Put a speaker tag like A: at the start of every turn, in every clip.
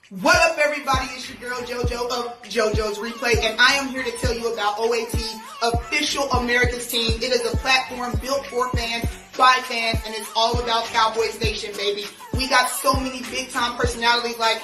A: What up, everybody? It's your girl JoJo of JoJo's Replay, and I am here to tell you about OAT, Official America's Team. It is a platform built for fans, by fans, and it's all about Cowboys Nation, baby. We got so many big-time personalities like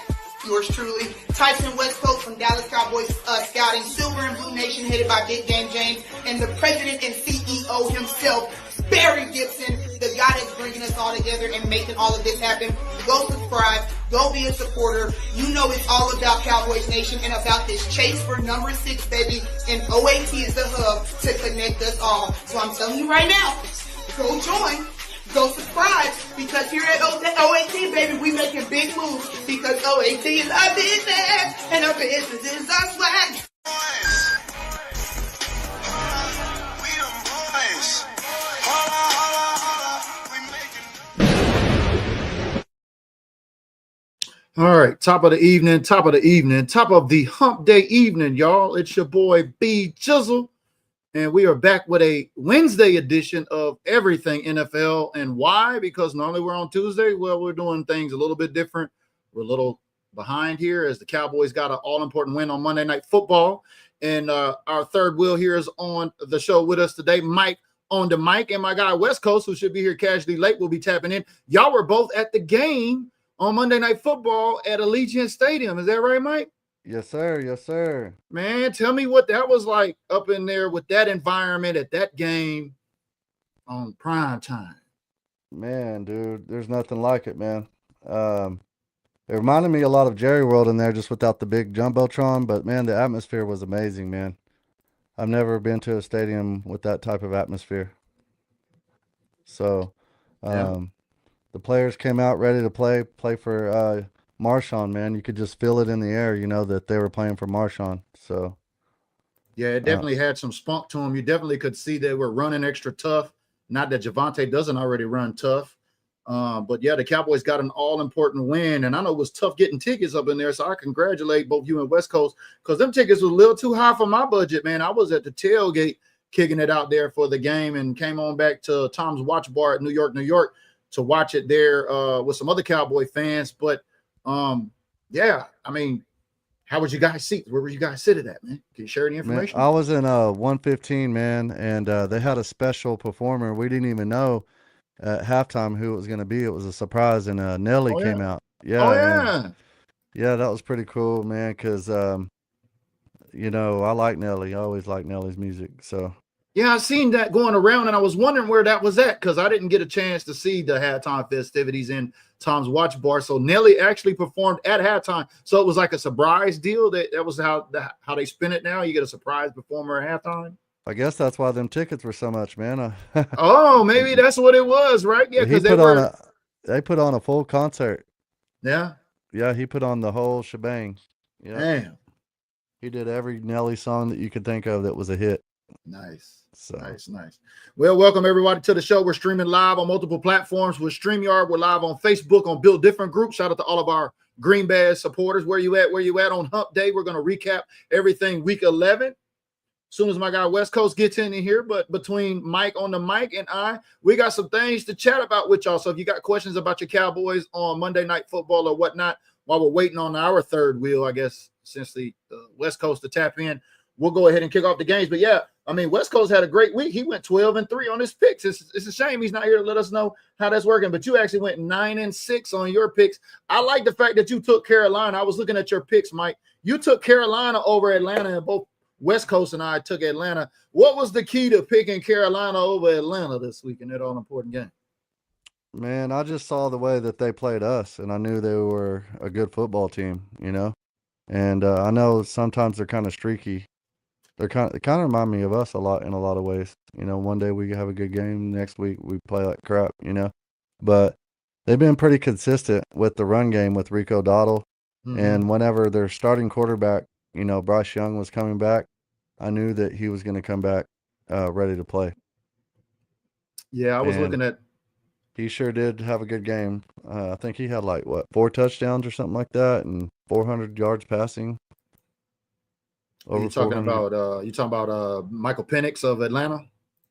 A: yours truly, Tyson West Coast from Dallas Cowboys Scouting, Silver and Blue Nation headed by Big Game James, and the president and CEO himself, Barry Gibson, the guy that's bringing us all together and making all of this happen. Go subscribe. Go be a supporter. You know it's all about Cowboys Nation and about this chase for number 6, baby. And OAT is the hub to connect us all. So I'm telling you right now, go join. Go subscribe, because here at OAT, baby, we making big moves, because OAT is our business, and our business is our swag.
B: All right, top of the evening, top of the hump day evening, y'all. It's your boy B Jizzle, and we are back with a Wednesday edition of Everything NFL. And why? Because normally we're on Tuesday. Well, we're doing things a little bit different. We're a little behind here as the Cowboys got an all-important win on Monday Night Football. And our third wheel here is on the show with us today, Mike on the mic, and my guy West Coast, who should be here casually late, will be tapping in. Y'all were both at the game on Monday Night Football at Allegiant Stadium. Is that right, Mike?
C: Yes, sir. Yes, sir.
B: Man, tell me what that was like up in there with that environment at that game on prime time.
C: Man, dude, there's nothing like it, man. It reminded me a lot of Jerry World in there, just without the big jumbotron. But man, the atmosphere was amazing, man. I've never been to a stadium with that type of atmosphere. So, the players came out ready to play for Marshawn, man. You could just feel it in the air, you know, that they were playing for Marshawn. So,
B: yeah, it definitely had some spunk to them. You definitely could see they were running extra tough. Not that Javonte doesn't already run tough. But, yeah, the Cowboys got an all-important win. And I know it was tough getting tickets up in there, so I congratulate both you and West Coast, because them tickets were a little too high for my budget, man. I was at the tailgate kicking it out there for the game and came on back to Tom's Watch Bar at New York, to watch it there with some other Cowboy fans. But, yeah, I mean, how would you guys sit? Where were you guys sitting at, man? Can you share any information?
C: Man, I was in 115, man, and they had a special performer. We didn't even know at halftime who it was going to be. It was a surprise, and Nelly came out. Yeah.
B: Oh, yeah.
C: Yeah, that was pretty cool, man, because, you know, I like Nelly. I always like Nelly's music, so.
B: Yeah, I seen that going around, and I was wondering where that was at, because I didn't get a chance to see the halftime festivities in Tom's Watch Bar. So Nelly actually performed at halftime. So it was like a surprise deal. That was how they spin it now. You get a surprise performer at halftime.
C: I guess that's why them tickets were so much, man.
B: Oh, maybe that's what it was, right? Yeah, because
C: they put on a full concert.
B: Yeah.
C: Yeah, he put on the whole shebang. Yeah.
B: Damn.
C: He did every Nelly song that you could think of that was a hit.
B: Nice.
C: So.
B: Nice. Well, welcome everybody to the show. We're streaming live on multiple platforms with StreamYard. We're live on Facebook on Build Different Group. Shout out to all of our Green Bay supporters. Where you at on Hump Day? We're going to recap everything week 11. As soon as my guy West Coast gets in here, but between Mike on the mic and we got some things to chat about with y'all. So if you got questions about your Cowboys on Monday Night Football or whatnot, while we're waiting on our third wheel, I guess, since the West Coast to tap in, we'll go ahead and kick off the games. But yeah, I mean, West Coast had a great week. He went 12-3 on his picks. It's a shame he's not here to let us know how that's working. But you actually went 9-6 on your picks. I like the fact that you took Carolina. I was looking at your picks, Mike. You took Carolina over Atlanta, and both West Coast and I took Atlanta. What was the key to picking Carolina over Atlanta this week in that all-important game?
C: Man, I just saw the way that they played us, and I knew they were a good football team, you know. And I know sometimes they're kind of streaky. They kind of remind me of us a lot in a lot of ways. You know, one day we have a good game, next week we play like crap, you know. But they've been pretty consistent with the run game with Rico Dowdle. Mm-hmm. And whenever their starting quarterback, you know, Bryce Young was coming back, I knew that he was going to come back ready to play.
B: Yeah, I was looking at.
C: He sure did have a good game. I think he had 4 touchdowns or something like that, and 400 yards passing.
B: You talking about Michael Penix of Atlanta?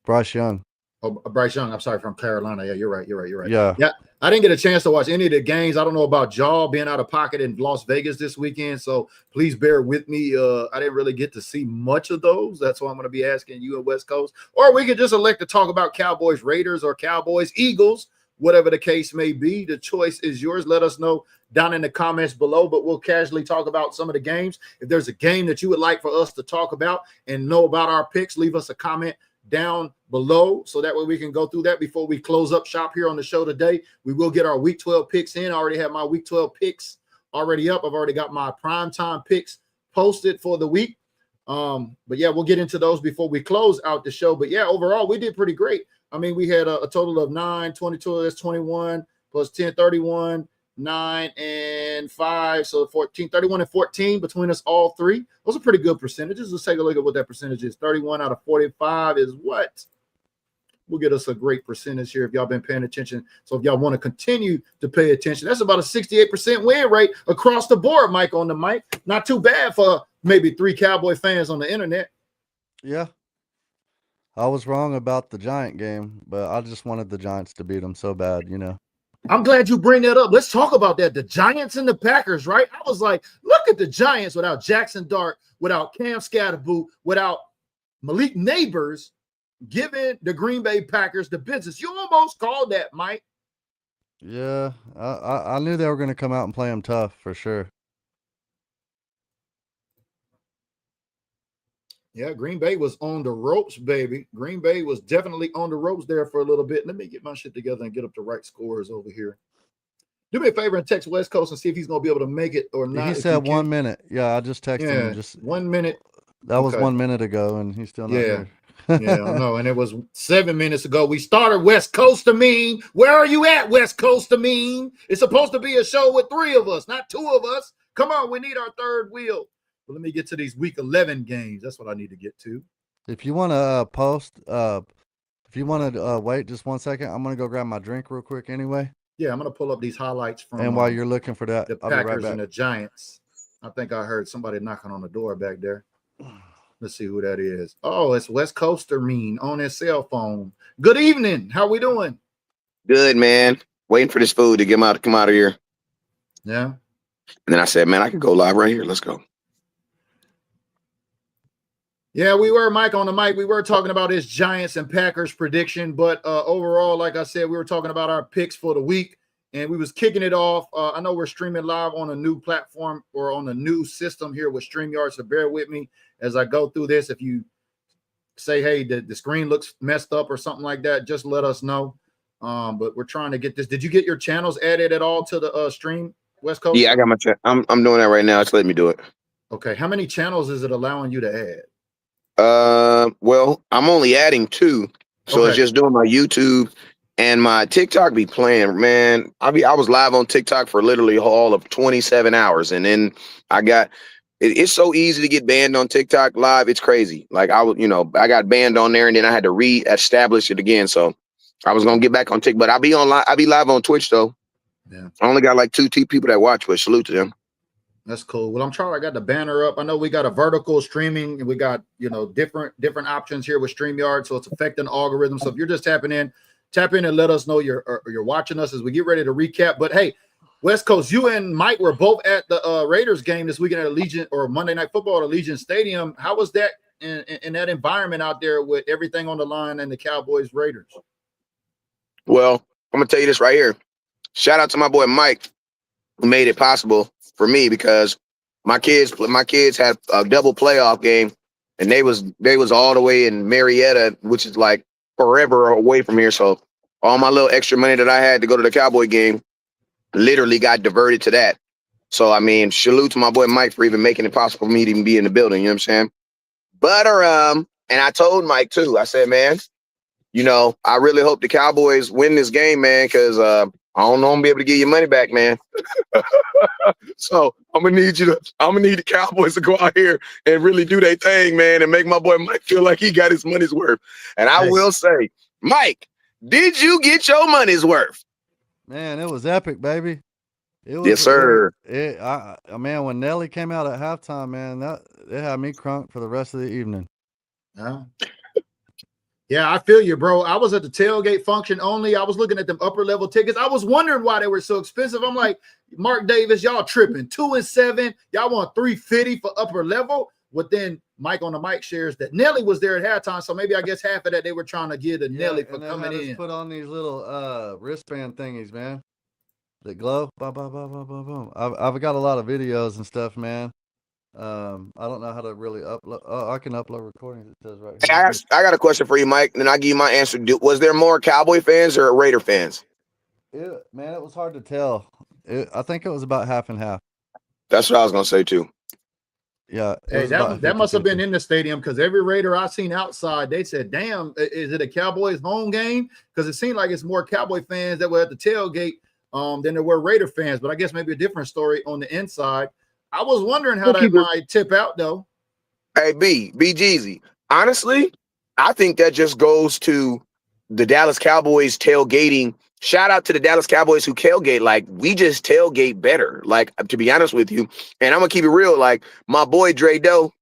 C: Bryce Young.
B: Oh, Bryce Young, I'm sorry, from Carolina. Yeah, you're right.
C: Yeah.
B: Yeah, I didn't get a chance to watch any of the games. I don't know about y'all being out of pocket in Las Vegas this weekend, so please bear with me. I didn't really get to see much of those. That's why I'm going to be asking you at West Coast. Or we could just elect to talk about Cowboys, Raiders, or Cowboys, Eagles, whatever the case may be. The choice is yours. Let us know down in the comments below, but we'll casually talk about some of the games. If there's a game that you would like for us to talk about and know about our picks, leave us a comment down below so that way we can go through that before we close up shop here on the show today. We will get our week 12 picks in. I already have my week 12 picks already up. I've already got my primetime picks posted for the week. But yeah, we'll get into those before we close out the show. But yeah, overall, we did pretty great. I mean, we had a total of 9, 22, that's 21 plus 10, 31, 9 and 5, so 14, 31 and 14 between us all three. Those are pretty good percentages. Let's take a look at what that percentage is. 31 out of 45 is what? Will get us a great percentage here if y'all been paying attention. So if y'all want to continue to pay attention, that's about a 68% win rate across the board, Mike on the mic. Not too bad for maybe 3 Cowboy fans on the internet.
C: Yeah. I was wrong about the Giant game, but I just wanted the Giants to beat them so bad, you know.
B: I'm glad you bring that up. Let's talk about that. The Giants and the Packers, right? I was like, look at the Giants without Jackson Dart, without Cam Scatterboot, without Malik Neighbors, giving the Green Bay Packers the business. You almost called that, Mike.
C: Yeah, I knew they were going to come out and play them tough for sure.
B: Yeah, Green Bay was on the ropes, baby. Green Bay was definitely on the ropes there for a little bit. Let me get my shit together and get up the right scores over here. Do me a favor and text West Coast and see if he's going to be able to make it or not.
C: He said 1 minute. Yeah, I just texted him. Just
B: 1 minute.
C: That was 1 minute ago, and he's still not here.
B: Yeah, I know. And it was 7 minutes ago. We started West Coast to mean. Where are you at, West Coast to mean? It's supposed to be a show with 3 of us, not 2 of us. Come on, we need our third wheel. But let me get to these week 11 games. That's what I need to get to.
C: If you want to if you want to wait just 1 second, I'm going to go grab my drink real quick anyway.
B: Yeah, I'm going to pull up these highlights from.
C: And while you're looking for that,
B: the
C: I'll be right
B: Packers
C: back.
B: and the Giants. I think I heard somebody knocking on the door back there. Let's see who that is. Oh, it's West Coaster Mean on his cell phone. Good evening. How we doing?
D: Good, man. Waiting for this food to come out of here.
B: Yeah.
D: And then I said, man, I can go live right here. Let's go.
B: Yeah, we were, Mike, on the mic. We were talking about his Giants and Packers prediction, but overall, like I said, we were talking about our picks for the week, and we was kicking it off. I know we're streaming live on a new platform or on a new system here with StreamYard, so bear with me as I go through this. If you say, hey, the screen looks messed up or something like that, just let us know. But we're trying to get this. Did you get your channels added at all to the stream, West Coast?
D: Yeah, I got my I'm doing that right now. It's letting me do it.
B: Okay. How many channels is it allowing you to add?
D: Well, I'm only adding 2, so It's just doing my YouTube and my TikTok be playing, man. I was live on TikTok for literally all of 27 hours, and then I got it's so easy to get banned on TikTok live. It's crazy. Like I got banned on there, and then I had to re-establish it again. So I was gonna get back on TikTok, but I'll be live on Twitch though.
B: Yeah,
D: I only got like 2 people that watch, but salute to them.
B: That's cool. Well, I got the banner up. I know we got a vertical streaming and we got, different options here with StreamYard. So it's affecting the algorithm. So if you're just tapping in and let us know you're watching us as we get ready to recap. But hey, West Coast, you and Mike were both at the Raiders game this weekend at Allegiant or Monday Night Football at Allegiant Stadium. How was that in that environment out there with everything on the line and the Cowboys Raiders?
D: Well, I'm gonna tell you this right here. Shout out to my boy Mike, who made it possible for me, because my kids had a double playoff game, and they was all the way in Marietta, which is like forever away from here. So all my little extra money that I had to go to the Cowboy game literally got diverted to that. So I mean, salute to my boy Mike for even making it possible for me to even be in the building. You know what I'm saying? But and I told Mike too. I said, man, I really hope the Cowboys win this game, man, because I don't know I'm gonna be able to get your money back, man. So I'm gonna need the Cowboys to go out here and really do their thing, man, and make my boy Mike feel like he got his money's worth. And I will say, Mike, did you get your money's worth?
C: Man, it was epic, baby. It was,
D: yes, sir.
C: Man, when Nelly came out at halftime, man, it had me crunk for the rest of the evening.
B: Yeah. Yeah, I feel you, bro. I was at the tailgate function only. I was looking at them upper level tickets. I was wondering why they were so expensive. I'm like, Mark Davis, y'all tripping. 2 and 7. Y'all want $350 for upper level. But then Mike on the mic shares that Nelly was there at halftime. So maybe I guess half of that they were trying to give to Nelly for coming in.
C: Put on these little wristband thingies, man. That glow. Boom, boom, boom, boom, boom, boom. I've got a lot of videos and stuff, man. I don't know how to really upload. Oh, I can upload recordings. It says right
D: Hey,
C: here.
D: I got a question for you, Mike, and then I'll give you my answer. Was there more Cowboy fans or Raider fans?
C: Man, it was hard to tell. I think it was about half and half.
D: That's what I was gonna say too.
C: Yeah.
B: Hey, that must have been in the stadium because every Raider I seen outside, they said, damn, is it a Cowboys home game? Because it seemed like it's more Cowboy fans that were at the tailgate than there were Raider fans. But I guess maybe a different story on the inside. I was wondering how that might tip out, though.
D: Hey, B Jeezy. Honestly, I think that just goes to the Dallas Cowboys tailgating. Shout out to the Dallas Cowboys who tailgate. Like, we just tailgate better. Like, to be honest with you, and I'm gonna keep it real. Like, my boy Dre Doe,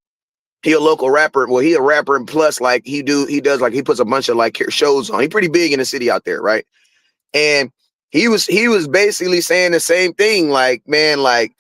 D: he a local rapper. Well, he a rapper, and plus, like, he does like he puts a bunch of like shows on. He pretty big in the city out there, right? And he was basically saying the same thing. Like, man, like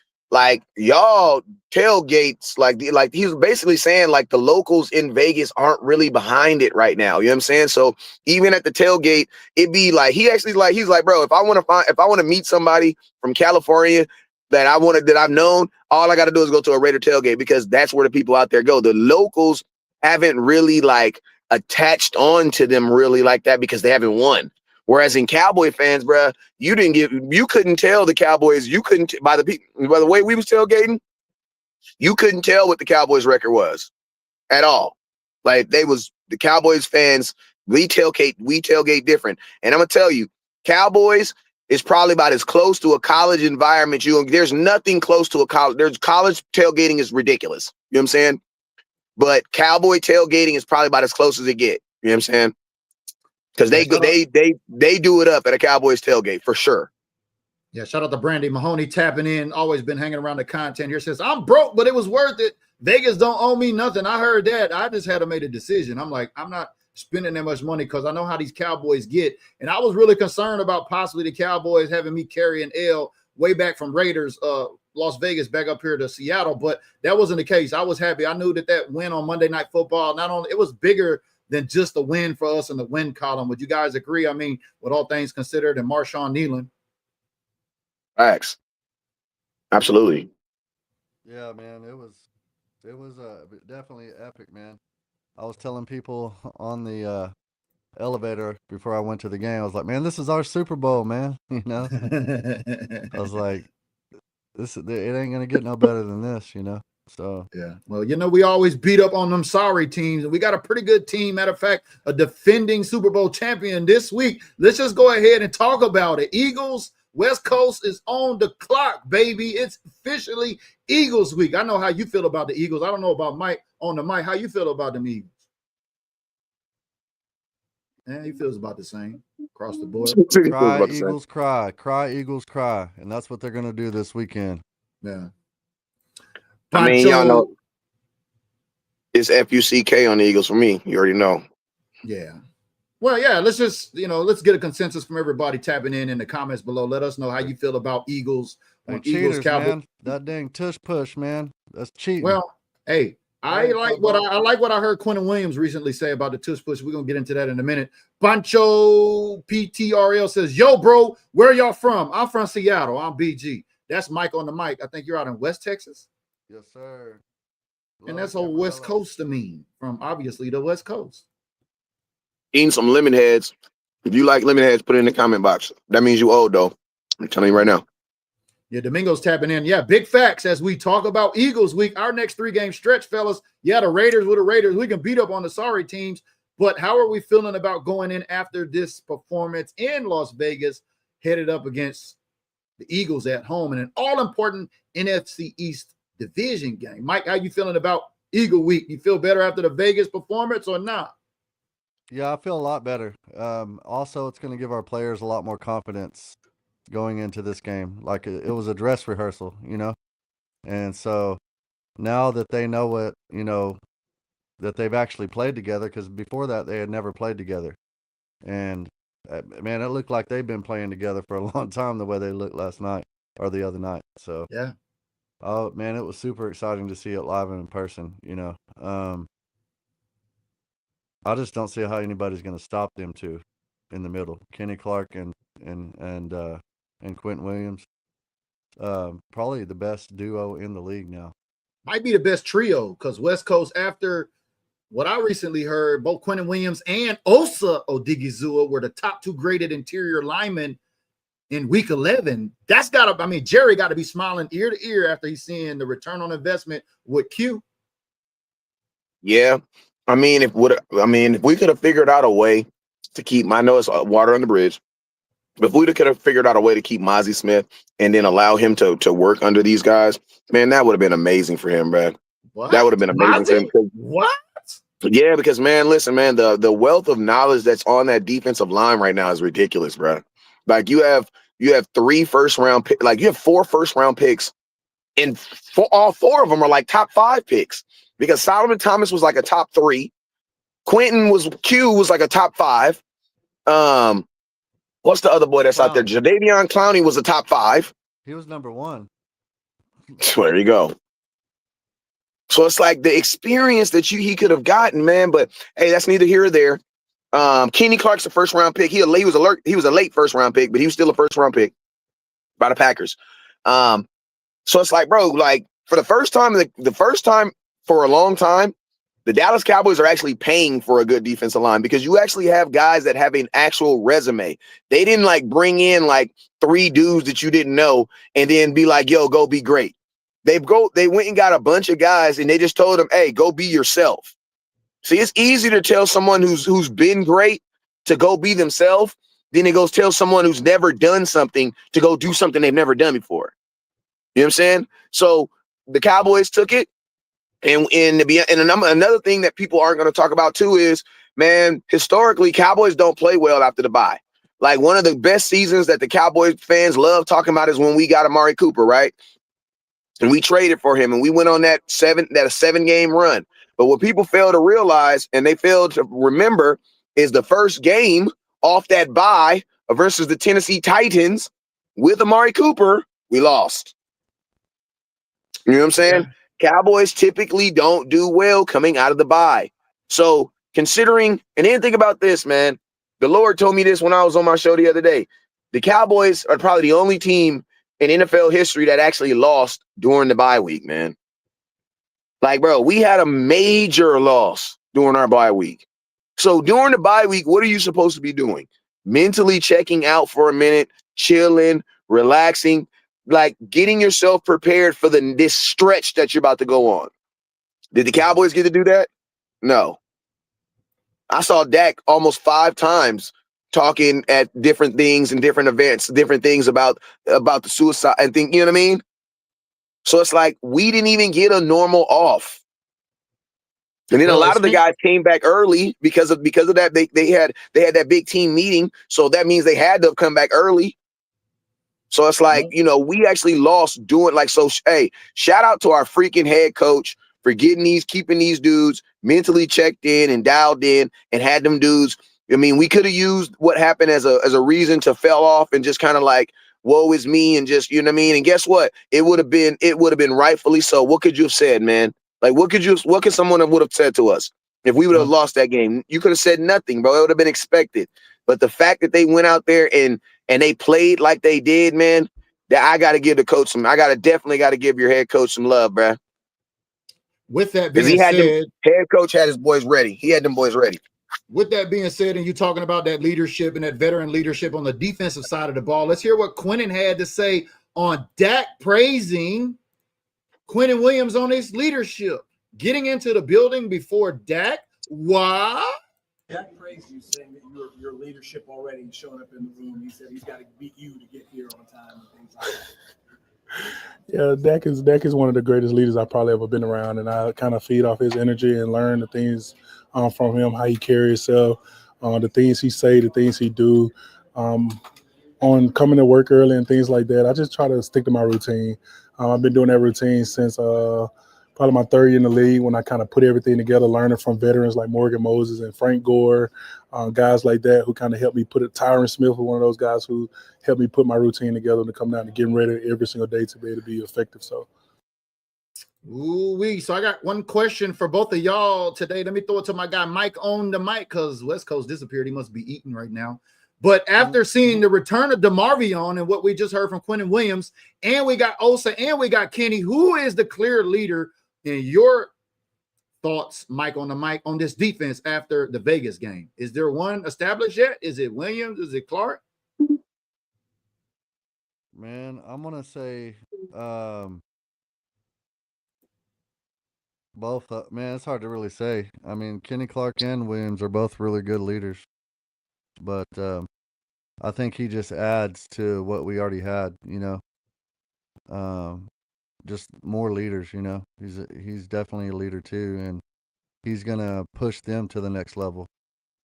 D: y'all tailgates, like he was basically saying like the locals in Vegas aren't really behind it right now. You know what I'm saying? So even at the tailgate, it'd be like he's like, bro, if I want to meet somebody from California that I've known, all I got to do is go to a Raider tailgate because that's where the people out there go. The locals haven't really like attached on to them really like that because they haven't won. Whereas in Cowboy fans, bro, you couldn't tell the Cowboys. You couldn't by the way we was tailgating. You couldn't tell what the Cowboys record was at all. Like the Cowboys fans. We tailgate different. And I'm gonna tell you, Cowboys is probably about as close to a college environment. There's nothing close to a college. There's college tailgating is ridiculous. You know what I'm saying? But Cowboy tailgating is probably about as close as it get. You know what I'm saying? Because they do it up at a Cowboys tailgate for sure.
B: Yeah, shout out to Brandy Mahoney tapping in. Always been hanging around the content here. Says, I'm broke, but it was worth it. Vegas don't owe me nothing. I heard that. I just had to make a decision. I'm like, I'm not spending that much money because I know how these Cowboys get. And I was really concerned about possibly the Cowboys having me carry an L way back from Raiders, Las Vegas back up here to Seattle. But that wasn't the case. I was happy. I knew that win on Monday Night Football, not only it was bigger than just a win for us in the win column. Would you guys agree? I mean, with all things considered, and Marshawn Nealon.
D: Facts. Absolutely.
C: Yeah, man, it was definitely epic, man. I was telling people on the elevator before I went to the game, I was like, man, this is our Super Bowl, man. You know, I was like, it ain't gonna get no better than this, you know. So
B: yeah, well, we always beat up on them sorry teams, and we got a pretty good team. Matter of fact, a defending Super Bowl champion this week. Let's just go ahead and talk about it. Eagles West Coast is on the clock, baby. It's officially Eagles week. I know how you feel about the Eagles. I don't know about Mike on the mic. How you feel about them Eagles? Yeah, he feels about the same across the board.
C: Cry Eagles cry, cry Eagles cry, and that's what they're gonna do this weekend.
B: Yeah.
D: I mean, y'all know it's FUCK on the Eagles for me. You already know.
B: Yeah. Well, yeah, let's just, let's get a consensus from everybody tapping in the comments below. Let us know how you feel about Eagles
C: on Eagles Cowboys. Man. That dang tush push, man. That's cheating.
B: Well, hey, I like what I heard Quentin Williams recently say about the tush push. We're going to get into that in a minute. Pancho PTRL says, yo, bro, where y'all from? I'm from Seattle. I'm BG. That's Mike on the mic. I think you're out in West Texas.
C: Yes, sir.
B: And that's whole West Coast to me from obviously the West Coast.
D: Eating some lemon heads. If you like lemon heads, put it in the comment box. That means you old, though. I'm telling you right now.
B: Yeah, Domingo's tapping in. Yeah, big facts as we talk about Eagles week. Our next 3-game stretch, fellas. Yeah, the Raiders with the Raiders. We can beat up on the sorry teams. But how are we feeling about going in after this performance in Las Vegas, headed up against the Eagles at home in an all-important NFC East division game? Mike, how you feeling about Eagle week? You feel better after the Vegas performance or not?
C: Yeah, I feel a lot better. Also, it's going to give our players a lot more confidence going into this game. Like it was a dress rehearsal, And so now that they know what, that they've actually played together, because before that they had never played together. And man, it looked like they've been playing together for a long time, the way they looked last night or the other night. So
B: Yeah.
C: oh man, it was super exciting to see it live and in person. I just don't see how anybody's going to stop them two in the middle, Kenny Clark and Quentin Williams. Probably the best duo in the league now.
B: Might be the best trio, because West Coast, after what I recently heard, both Quentin Williams and Osa Odigizua were the top 2 graded interior linemen in week 11. That's got to, Jerry got to be smiling ear to ear after he's seeing the return on investment with Q.
D: Yeah. If we could have figured out a way to keep, I know it's water on the bridge, but if we could have figured out a way to keep Mozzie Smith and then allow him to work under these guys, man, that would have been amazing for him, man.
B: What?
D: That would have been amazing for him.
B: What?
D: Yeah, because man, listen, man, the wealth of knowledge that's on that defensive line right now is ridiculous, bro. Like you have 3 first-round picks, like you have 4 first-round picks, and all 4 of them are like top 5 picks. Because Solomon Thomas was like a top 3. Q was like a top 5. What's the other boy that's out there? Jadeveon Clowney was a top 5.
C: He was number 1.
D: So there you go. So it's like the experience that he could have gotten, man. But hey, that's neither here or there. Kenny Clark's a first-round pick. He was a late first-round pick, but he was still a first-round pick by the Packers. So it's like, bro, like for the first time for a long time, the Dallas Cowboys are actually paying for a good defensive line, because you actually have guys that have an actual resume. They didn't like bring in like 3 dudes that you didn't know and then be like, yo, go be great. They went and got a bunch of guys and they just told them, hey, go be yourself. See, it's easy to tell someone who's been great to go be themselves than it goes tell someone who's never done something to go do something they've never done before. You know what I'm saying? So the Cowboys took it. And another thing that people aren't going to talk about too is, man, historically, Cowboys don't play well after the bye. Like one of the best seasons that the Cowboys fans love talking about is when we got Amari Cooper, right? And we traded for him and we went on that 7-game run. But what people fail to realize and they fail to remember is the first game off that bye versus the Tennessee Titans with Amari Cooper, we lost. You know what I'm saying? Yeah. Cowboys typically don't do well coming out of the bye. So considering, and then think about this, man. The Lord told me this when I was on my show the other day. The Cowboys are probably the only team in NFL history that actually lost during the bye week, man. Like, bro, we had a major loss during our bye week. So during the bye week, what are you supposed to be doing? Mentally checking out for a minute, chilling, relaxing, like getting yourself prepared for this stretch that you're about to go on. Did the Cowboys get to do that? No. I saw Dak almost 5 times talking at different things and different events, different things about the suicide and thing, you know what I mean? So it's like we didn't even get a normal off. And then a lot of the guys came back early because of that. They had that big team meeting. So that means they had to have come back early. So it's like, we actually lost doing like, so, hey, shout out to our freaking head coach for keeping these dudes mentally checked in and dialed in and had them dudes. I mean, we could have used what happened as a reason to fell off and just kind of like, woe is me and just, you know what I mean? And guess what? It would have been rightfully so. What could you have said, man? Like, what could someone have said to us if we would have lost that game? You could have said nothing, bro. It would have been expected. But the fact that they went out there and they played like they did, man, that I got to give the coach definitely got to give your head coach some love, bro.
B: With that being said,
D: head coach had his boys ready. He had them boys ready.
B: With that being said, and you talking about that leadership and that veteran leadership on the defensive side of the ball, let's hear what Quentin had to say on Dak praising Quentin Williams on his leadership. Getting into the building before Dak. Why?
E: Dak praised you, saying that your leadership already showing up in the room. He said he's got to beat you to get here on time and things like that.
F: Yeah, Dak is one of the greatest leaders I've probably ever been around, and I kind of feed off his energy and learn the things from him, how he carries himself, the things he say, the things he do, on coming to work early and things like that. I just try to stick to my routine. I've been doing that routine since probably my third year in the league when I kind of put everything together, learning from veterans like Morgan Moses and Frank Gore, guys like that who kind of helped me put it. Tyron Smith was one of those guys who helped me put my routine together to come down to getting ready every single day to be able to be effective. So.
B: Ooh-wee. So I got one question for both of y'all today. Let me throw it to my guy Mike on the mic because West Coast disappeared. He must be eating right now. But after seeing the return of DeMarvion and what we just heard from Quentin Williams, and we got Osa and we got Kenny, who is the clear leader in your thoughts, Mike on the mic, on this defense after the Vegas game? Is there one established yet? Is it Williams? Is it Clark?
C: Man, I'm going to say both. Man, it's hard to really say. I mean, Kenny Clark and Williams are both really good leaders. But I think he just adds to what we already had, just more leaders, He's definitely a leader too, and he's going to push them to the next level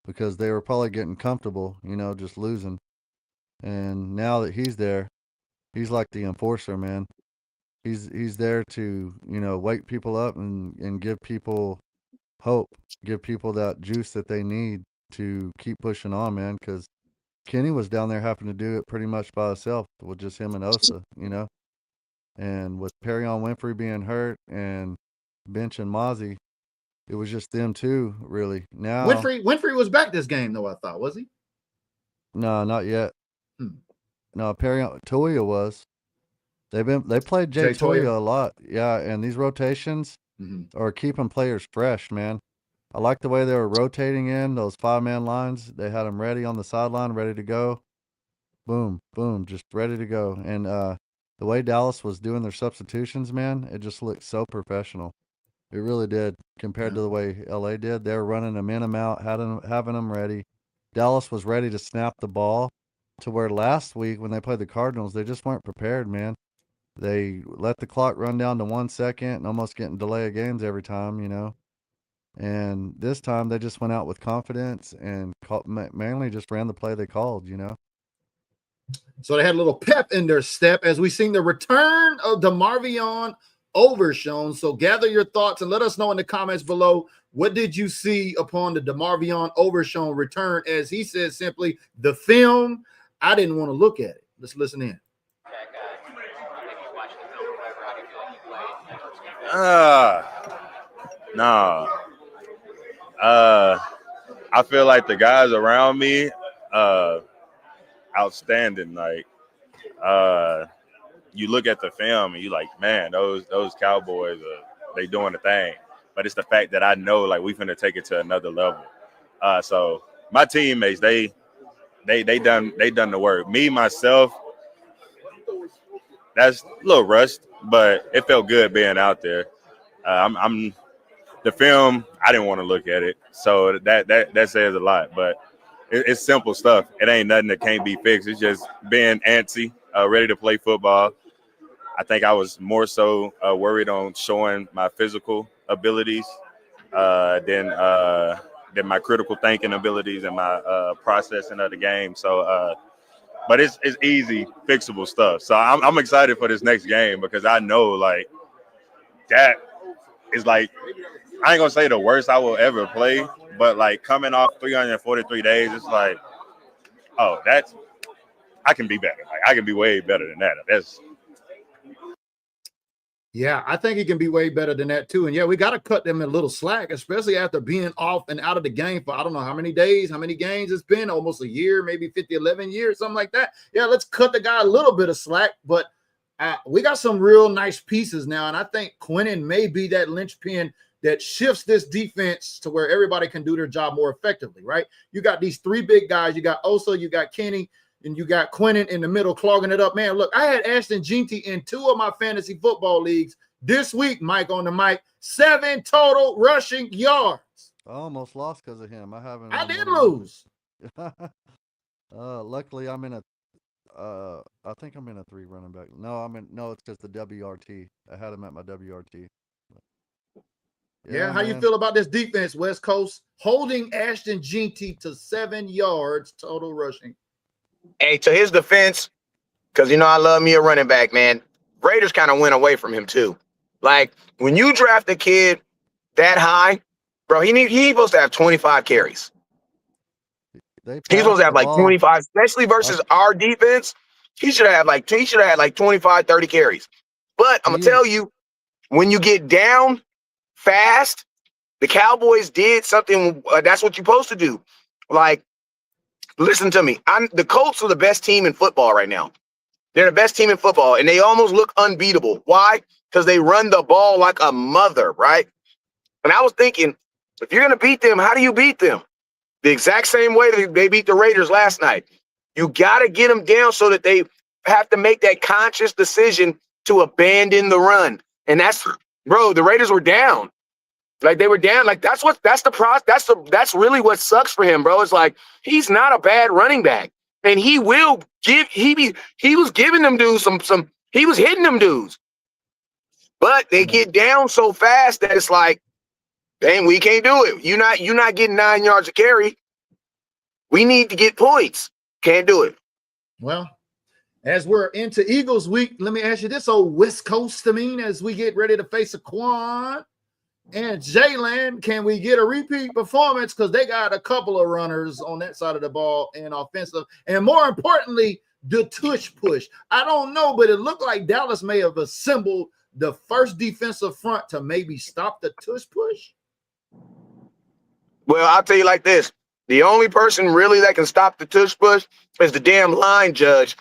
C: because they were probably getting comfortable, just losing. And now that he's there, he's like the enforcer, man. He's there to, wake people up and give people hope, give people that juice that they need to keep pushing on, man, because Kenny was down there having to do it pretty much by himself with just him and Osa, And with Perion Winfrey being hurt and Bench and Mozzie, it was just them two, really. Now
B: Winfrey was back this game, though, I thought, was he?
C: No, not yet. No, Toya was. They played Jay Toya a lot. Yeah, and these rotations are keeping players fresh, man. I like the way they were rotating in those 5-man lines. They had them ready on the sideline, ready to go. Boom, boom, just ready to go. And the way Dallas was doing their substitutions, man, it just looked so professional. It really did compared to the way LA did. They were running them in and out, having them ready. Dallas was ready to snap the ball to where last week when they played the Cardinals, they just weren't prepared, man. They let the clock run down to 1 second and almost getting delay of games every time, And this time they just went out with confidence and mainly just ran the play they called,
B: So they had a little pep in their step as we seen the return of DeMarvion Overshown. So gather your thoughts and let us know in the comments below, what did you see upon the DeMarvion Overshown return? As he said simply, the film, I didn't want to look at it. Let's listen in.
G: No. I feel like the guys around me, outstanding. Like, you look at the film and you like, man, those Cowboys they doing the thing. But it's the fact that I know like we finna take it to another level. So my teammates, they done the work. Me myself, that's a little rushed, but it felt good being out there. I'm the film. I didn't want to look at it, so that says a lot. But it's simple stuff. It ain't nothing that can't be fixed. It's just being antsy, ready to play football. I think I was more so worried on showing my physical abilities than my critical thinking abilities and my processing of the game. So, but it's easy, fixable stuff. So I'm excited for this next game because I know like that is like, I ain't gonna say the worst I will ever play, but like coming off 343 days, it's like, oh, I can be better. Like I can be way better than that.
B: Yeah, I think he can be way better than that too. And yeah, we got to cut them a little slack, especially after being off and out of the game for I don't know how many days, how many games it's been, almost a year, maybe 11 years, something like that. Yeah, let's cut the guy a little bit of slack, but we got some real nice pieces now. And I think Quinnen may be that linchpin that shifts this defense to where everybody can do their job more effectively, right? You got these three big guys. You got Osa, you got Kenny, and you got Quinnen in the middle clogging it up. Man, look, I had Ashton Jeanty in 2 of my fantasy football leagues this week, Mike on the mic, 7 total rushing yards.
C: I almost lost because of him.
B: I did lose.
C: Luckily, I'm in I think I'm in a 3 running back. No, it's just the WRT. I had him at my WRT.
B: Yeah, how you feel about this defense, West Coast, holding Ashton Jeanty to 7 yards total rushing?
D: Hey, to his defense, because I love me a running back, man. Raiders kind of went away from him too. Like when you draft a kid that high, bro, he's supposed to have 25 carries.
C: They
D: He's supposed
C: passed
D: to have
C: the
D: like
C: ball.
D: 25, especially versus our defense. He should have like 25, 30 carries. But I'm gonna
C: He
D: tell you, when you get down fast, the Cowboys did something. That's what you're supposed to do. Like, listen to me. The Colts are the best team in football right now. They're the best team in football, and they almost look unbeatable. Why? Because they run the ball like a mother, right? And I was thinking, if you're gonna beat them, how do you beat them? The exact same way that they beat the Raiders last night. You got to get them down so that they have to make that conscious decision to abandon the run. And that's, bro, the Raiders were down. Like they were down. Like that's really what sucks for him, bro. It's like he's not a bad running back. And he will give he was giving them dudes he was hitting them dudes. But they get down so fast that it's like, dang, we can't do it. You're not getting 9 yards of carry. We need to get points. Can't do it.
B: Well, as we're into Eagles week, let me ask you this, old West Coast, as we get ready to face Saquon and Jalen, can we get a repeat performance? Because they got a couple of runners on that side of the ball and offensive. And more importantly, the tush push. I don't know, but it looked like Dallas may have assembled the first defensive front to maybe stop the tush push.
D: Well, I'll tell you like this. The only person really that can stop the tush push is the damn line judge.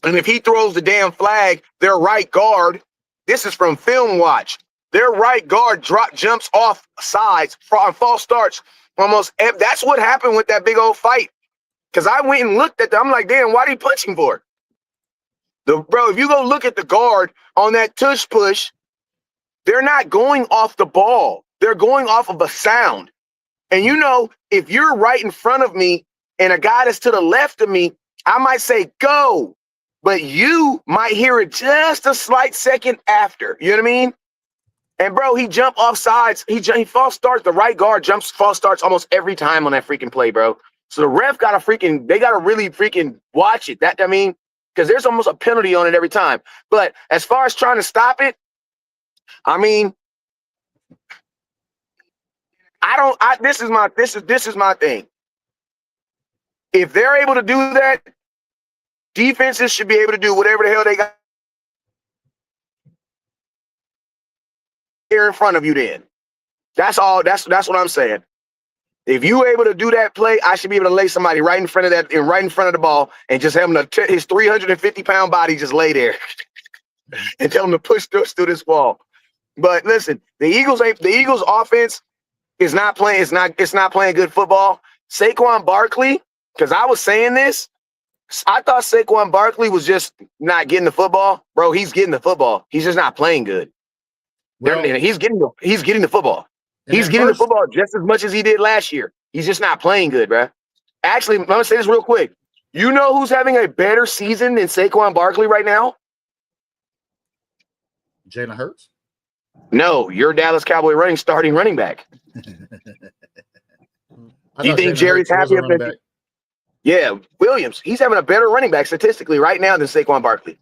D: And if he throws the damn flag, their right guard, this is from Film Watch, their right guard jumps off sides, false starts. That's what happened with that big old fight. Because I went and looked at them. I'm like, damn, what are you punching for? Bro, if you go look at the guard on that tush push, they're not going off the ball. They're going off of a sound. And you know, if you're right in front of me and a guy that's to the left of me, I might say go, but you might hear it just a slight second after. You know what I mean? And bro, he jumped off sides. He false starts. The right guard jumps false starts almost every time on that freaking play, bro. So the ref they got to really freaking watch it. That I mean, because there's almost a penalty on it every time. But as far as trying to stop it, I mean, this is my thing. If they're able to do that, defenses should be able to do whatever the hell they got here in front of you then. That's all. That's what I'm saying. If you able to do that play, I should be able to lay somebody right in front of that and right in front of the ball and just have him his 350-pound body just lay there and tell him to push through this ball. But listen, the Eagles offense is not playing. It's not playing good football. Saquon Barkley, because I was saying this, I thought Saquon Barkley was just not getting the football. Bro, he's getting the football. He's just not playing good.
B: Well,
D: he's getting the football. He's getting the football just as much as he did last year. He's just not playing good, bro. Actually, I'm going to say this real quick. You know who's having a better season than Saquon Barkley right now?
B: Jalen Hurts?
D: No, your Dallas Cowboy starting running back. Do you think Jerry's happy up there? Yeah, Williams. He's having a better running back statistically right now than Saquon Barkley.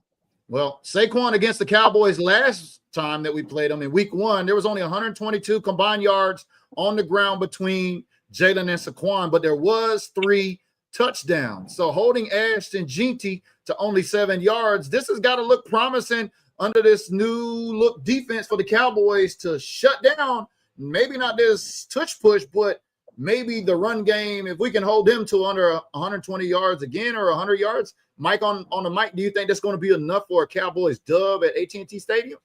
B: Well, Saquon against the Cowboys last time that we played them in week 1, there was only 122 combined yards on the ground between Jalen and Saquon, but there was 3 touchdowns. So holding Ashton Jeanty to only 7 yards, this has got to look promising under this new look defense for the Cowboys to shut down, maybe not this touch push, but maybe the run game. If we can hold them to under 120 yards again or 100 yards, Mike on the mic, do you think that's going to be enough for a Cowboys dub at AT&T Stadium?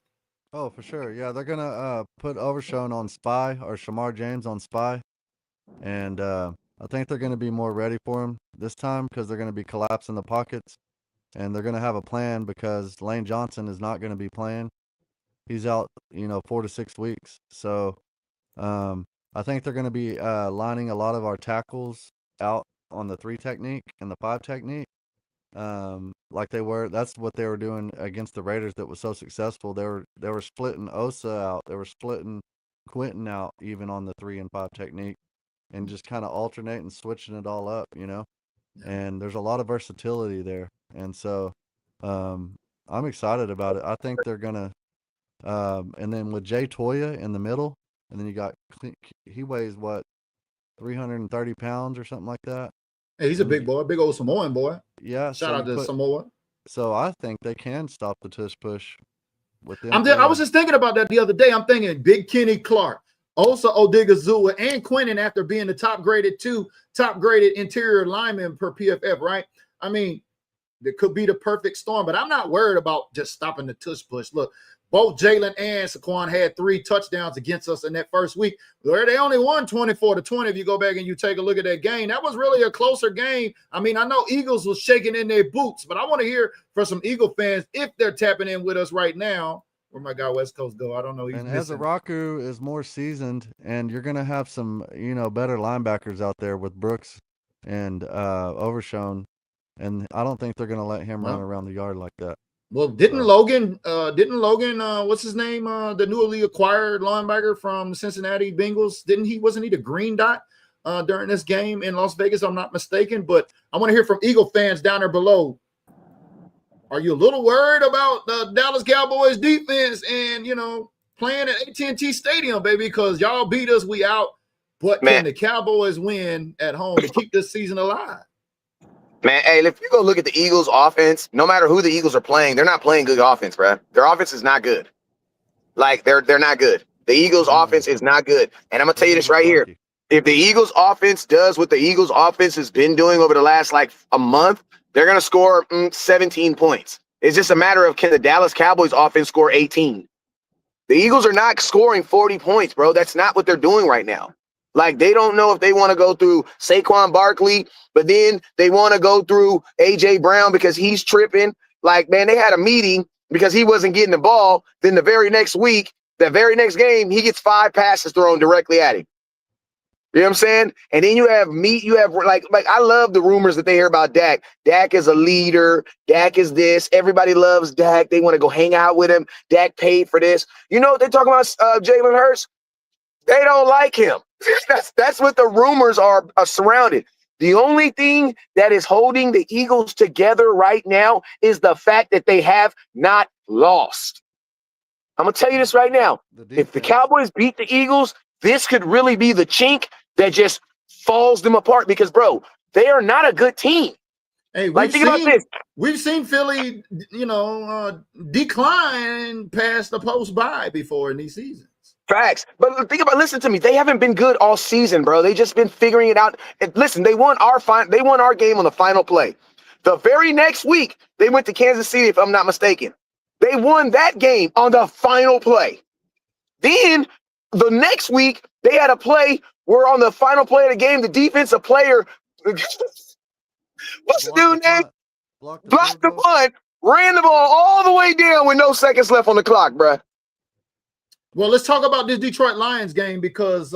C: Oh, for sure. Yeah, they're going to put Overshown on spy or Shamar James on spy. And I think they're going to be more ready for him this time because they're going to be collapsing the pockets. And they're going to have a plan because Lane Johnson is not going to be playing. He's out, 4 to 6 weeks. So I think they're going to be lining a lot of our tackles out on the 3 technique and the 5 technique. Like they were, that's what they were doing against the Raiders that was so successful. They were splitting Osa out. They were splitting Quentin out even on the 3 and 5 technique and just kind of alternating, switching it all up, and there's a lot of versatility there. And so, I'm excited about it. I think they're going to And then with Jay Toya in the middle, and then you got he weighs what 330 pounds or something like that.
B: Hey, he's a big boy, big old Samoan boy.
C: Yeah.
B: Shout out to Samoa.
C: So I think they can stop the tush push with them.
B: I was just thinking about that the other day. I'm thinking Big Kenny Clark, also Odigizua, and Quinnen after being the top graded interior linemen per PFF, right? I mean, it could be the perfect storm, but I'm not worried about just stopping the tush push. Look, both Jalen and Saquon had 3 touchdowns against us in that first week, where they only won 24-20. If you go back and you take a look at that game, that was really a closer game. I mean, I know Eagles was shaking in their boots, but I want to hear from some Eagle fans if they're tapping in with us right now. Where my guy West Coast go? I don't know.
C: And Ezaraku is more seasoned, and you're going to have some, better linebackers out there with Brooks and Overshown, and I don't think they're going to let him run around the yard like that.
B: Well, didn't Logan, what's his name? The newly acquired linebacker from the Cincinnati Bengals, wasn't he the green dot during this game in Las Vegas? I'm not mistaken, but I want to hear from Eagle fans down there below. Are you a little worried about the Dallas Cowboys defense and, playing at AT&T Stadium, baby? Because y'all beat us, we out. But can the Cowboys win at home to keep this season alive?
D: Man, hey, if you go look at the Eagles offense, no matter who the Eagles are playing, they're not playing good offense, bro. Their offense is not good. Like, they're not good. The Eagles offense is not good. And I'm going to tell you this right here. If the Eagles offense does what the Eagles offense has been doing over the last, a month, they're going to score 17 points. It's just a matter of, can the Dallas Cowboys offense score 18? The Eagles are not scoring 40 points, bro. That's not what they're doing right now. Like, they don't know if they want to go through Saquon Barkley, but then they want to go through A.J. Brown because he's tripping. Like, man, they had a meeting because he wasn't getting the ball. Then the very next week, the very next game, he gets 5 passes thrown directly at him. You know what I'm saying? And then you have I love the rumors that they hear about Dak. Dak is a leader. Dak is this. Everybody loves Dak. They want to go hang out with him. Dak paid for this. You know what they're talking about, Jalen Hurts? They don't like him. That's what the rumors are surrounded. The only thing that is holding the Eagles together right now is the fact that they have not lost. I'm going to tell you this right now. If the Cowboys beat the Eagles, this could really be the chink that just falls them apart because, bro, they are not a good team.
B: Hey, we've seen Philly, decline past the post bye before in these seasons.
D: Facts. But listen to me. They haven't been good all season, bro. They just been figuring it out. And listen, they won our game on the final play. The very next week, they went to Kansas City, if I'm not mistaken. They won that game on the final play. Then the next week, they had a play where on the final play of the game, the defensive player, what's the dude's name? Blocked the punt, ran the ball all the way down with no seconds left on the clock, bro.
B: Well, let's talk about this Detroit Lions game because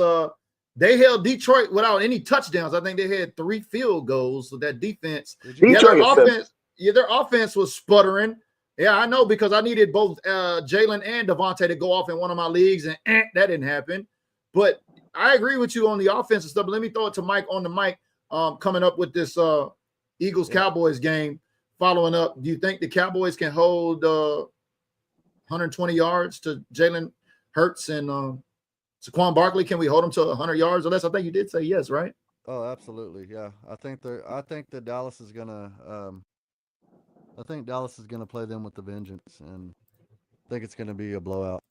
B: they held Detroit without any touchdowns. I think they had 3 field goals. So that defense, their offense was sputtering. Yeah, I know because I needed both Jalen and Devontae to go off in one of my leagues, and that didn't happen. But I agree with you on the offensive stuff. But let me throw it to Mike on the mic coming up with this Eagles-Cowboys game. Following up, do you think the Cowboys can hold 120 yards to Jalen Hurts and Saquon Barkley? Can we hold them to 100 yards or less? I think you did say yes, right?
C: Oh, absolutely, yeah. I think that Dallas is gonna. I think Dallas is gonna play them with the vengeance, and I think it's gonna be a blowout.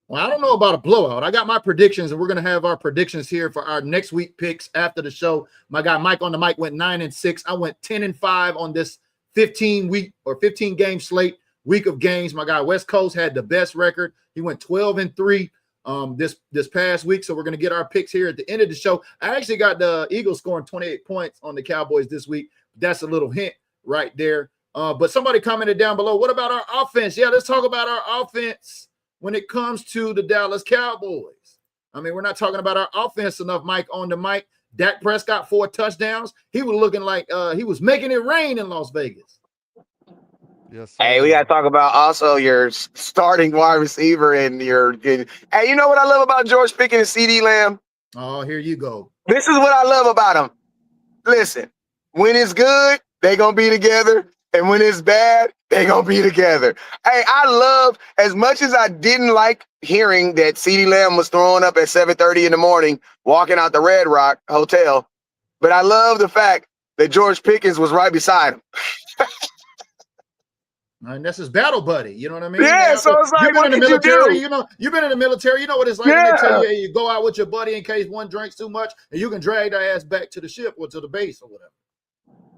B: Well, I don't know about a blowout. I got my predictions, and we're going to have our predictions here for our next week picks after the show. My guy Mike on the mic went 9-6. I went 10-5 on this 15 game slate week of games. My guy West Coast had the best record. He went 12-3 this past week. So we're going to get our picks here at the end of the show. I actually got the Eagles scoring 28 points on the Cowboys this week. That's a little hint right there. But somebody commented down below, what about our offense? Yeah, let's talk about our offense. When it comes to the Dallas Cowboys, I mean, we're not talking about our offense enough, Mike, on the mic. Dak Prescott, 4 touchdowns. He was looking like he was making it rain in Las Vegas.
C: Yes.
D: Hey, we got to talk about also your starting wide receiver and hey, you know what I love about George Pickens and CeeDee Lamb?
B: Oh, here you go.
D: This is what I love about him. Listen, when it's good, they're going to be together. And when it's bad, they're going to be together. Hey, I love, as much as I didn't like hearing that CeeDee Lamb was throwing up at 7:30 in the morning, walking out the Red Rock Hotel, but I love the fact that George Pickens was right beside him.
B: And that's his battle buddy. You know what I mean?
D: Yeah, so it's like,
B: you've been
D: what
B: in the
D: could you
B: military.
D: do?
B: You know, you've been in the military. You know what it's like when
D: Yeah.
B: they tell you, hey, you go out with your buddy in case one drinks too much, and you can drag their ass back to the ship or to the base or whatever.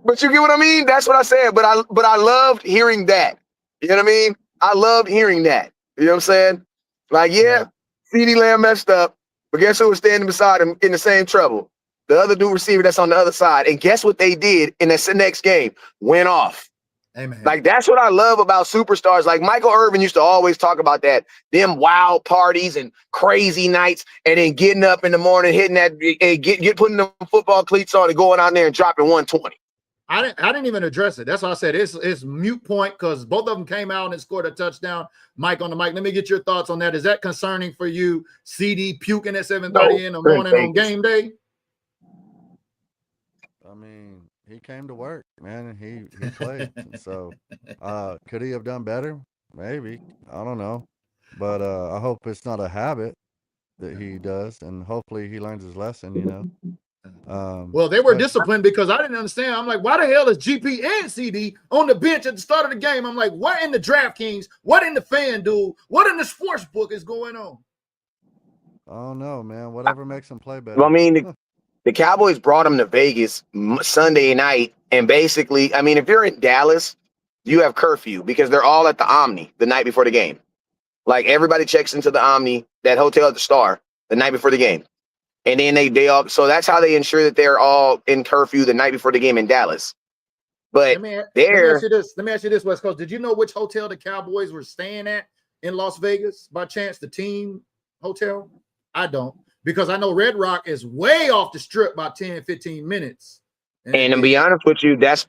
D: But you get what I mean? That's what I said. But I loved hearing that. You know what I mean? I loved hearing that. You know what I'm saying? Like, yeah. CeeDee Lamb messed up, but guess who was standing beside him in the same trouble? The other dude receiver that's on the other side. And guess what they did in the next game? Went off.
B: Amen.
D: Like, that's what I love about superstars. Like, Michael Irvin used to always talk about that, them wild parties and crazy nights, and then getting up in the morning, hitting that, and putting the football cleats on and going out there and dropping 120.
B: I didn't even address it. That's why I said it's mute point because both of them came out and scored a touchdown. Mike on the mic. Let me get your thoughts on that. Is that concerning for you? CD puking at 7:30 in the morning on game day?
C: I mean, he came to work, man, and he played. And so, could he have done better? Maybe. I don't know. But I hope it's not a habit that he does, and hopefully he learns his lesson, you know.
B: Well, they were disciplined because I didn't understand. I'm like, why the hell is GP and CD on the bench at the start of the game? I'm like, what in the DraftKings? What in the FanDuel? What in the sports book is going on?
C: I don't know, man. Whatever makes him play better.
D: Well, I mean, the Cowboys brought him to Vegas Sunday night, and basically, I mean, if you're in Dallas, you have curfew because they're all at the Omni the night before the game. Like, everybody checks into the Omni, that hotel at the Star, the night before the game. And then they all, so that's how they ensure that they're all in curfew the night before the game in Dallas. But
B: let me ask you this, West Coast. Did you know which hotel the Cowboys were staying at in Las Vegas by chance? The team hotel? I don't, because I know Red Rock is way off the strip by 10, 15 minutes.
D: And to be honest with you, that's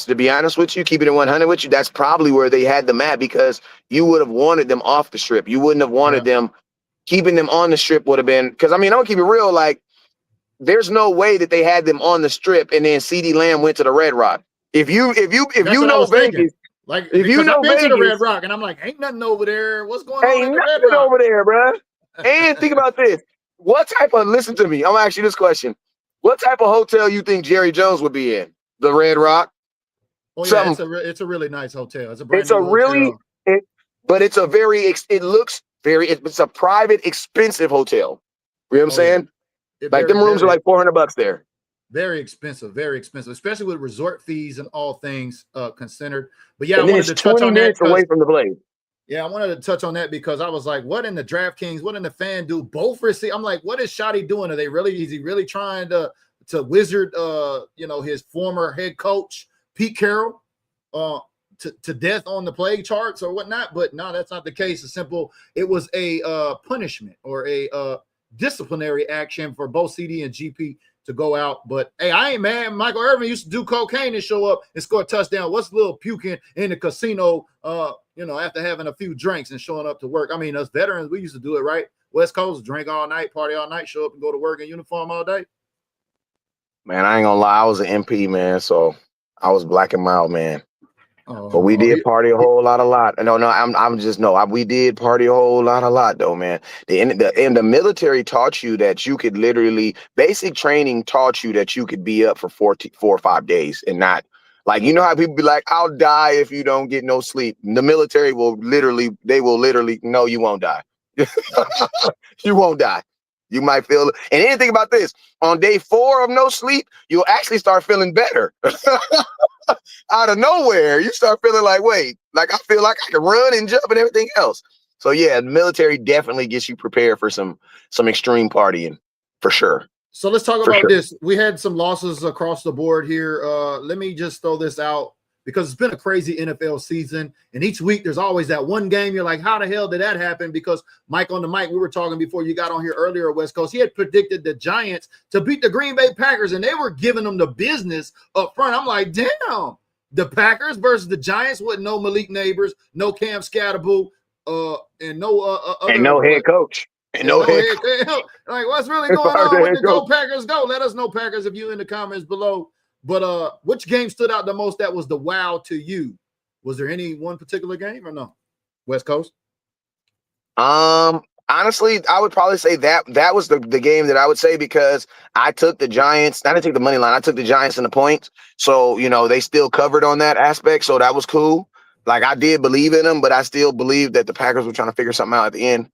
D: to be honest with you, keeping it 100 with you, that's probably where they had them at, because you would have wanted them off the strip. You wouldn't have wanted them. Keeping them on the strip would have been, because I mean, I'm gonna keep it real. Like, there's no way that they had them on the strip and then CeeDee Lamb went to the Red Rock. If you know Vegas,
B: like,
D: if you know
B: I've been
D: Vegas,
B: to the Red Rock and I'm like, ain't nothing over there. What's going on
D: ain't
B: at the Red
D: nothing
B: Rock
D: over there, bro? And think about this: what type of, listen to me, I'm gonna ask you this question: what type of hotel you think Jerry Jones would be in? The Red Rock?
B: Oh yeah, it's a really nice hotel. It's a brand new hotel.
D: But it's a very, it looks very, it's a private, expensive hotel. You know what I'm saying? Like, them rooms are like $400 there.
B: Very expensive, especially with resort fees and all things considered. But yeah,
D: and
B: I wanted to touch on that
D: away from the blade.
B: Yeah, I wanted to touch on that because I was like, what in the DraftKings, what in the FanDuel, both receive? I'm like, what is Shotty doing? Is he really trying to wizard his former head coach, Pete Carroll, to death on the plague charts or whatnot? But no, that's not the case. It was a punishment or a disciplinary action for both CD and GP to go out. But hey, I ain't mad. Michael Irvin used to do cocaine and show up and score a touchdown. What's a little puking in the casino, after having a few drinks and showing up to work? I mean, us veterans, we used to do it, right? West Coast, drink all night, party all night, show up and go to work in uniform all day.
D: Man, I ain't gonna lie, I was an MP, man, so I was black and mild, man. But we did party a whole lot. We did party a whole lot, though, man. The military taught you that you could literally, basic training taught you that you could be up for 4 or 5 days and not, like, you know how people be like, I'll die if you don't get no sleep. The military will literally, no, you won't die. You won't die. You might feel, and anything about this, on day 4 of no sleep, you'll actually start feeling better. Out of nowhere, you start feeling like, wait, like, I feel like I can run and jump and everything else. So yeah, the military definitely gets you prepared for some extreme partying, for sure.
B: So let's talk about this. We had some losses across the board here. Let me just throw this out because it's been a crazy NFL season. And each week there's always that one game you're like, how the hell did that happen? Because Mike on the mic, we were talking before you got on here earlier, West Coast. He had predicted the Giants to beat the Green Bay Packers, and they were giving them the business up front. I'm like, damn, the Packers versus the Giants with no Malik Neighbors, no Cam Scatterboo, and no
D: head coach. And no head coach.
B: Like, what's really going on with the Go Packers Go? Let us know, Packers, if you in the comments below. But which game stood out the most that was the wow to you? Was there any one particular game or no? West Coast?
D: Honestly, I would probably say that was the game that I would say, because I took the Giants. I didn't take the money line. I took the Giants and the points. So, they still covered on that aspect. So that was cool. Like, I did believe in them, but I still believe that the Packers were trying to figure something out at the end.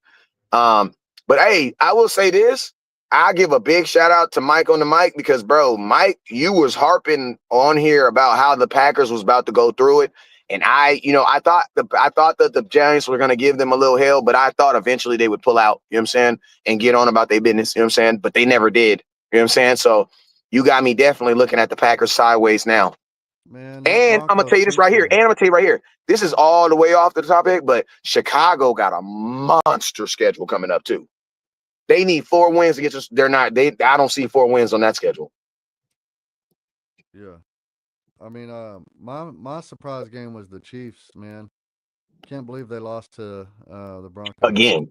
D: But hey, I will say this. I give a big shout out to Mike on the mic, because, bro, Mike, you was harping on here about how the Packers was about to go through it. And I thought that the Giants were going to give them a little hell, but I thought eventually they would pull out, you know what I'm saying, and get on about their business, you know what I'm saying? But they never did, you know what I'm saying? So you got me definitely looking at the Packers sideways now.
C: Man,
D: And I'm going to tell you this right here. This is all the way off the topic, but Chicago got a monster schedule coming up too. They need 4 wins to get to. I don't see 4 wins on that schedule.
C: Yeah. I mean, my surprise game was the Chiefs, man. Can't believe they lost to the Broncos.
D: Again.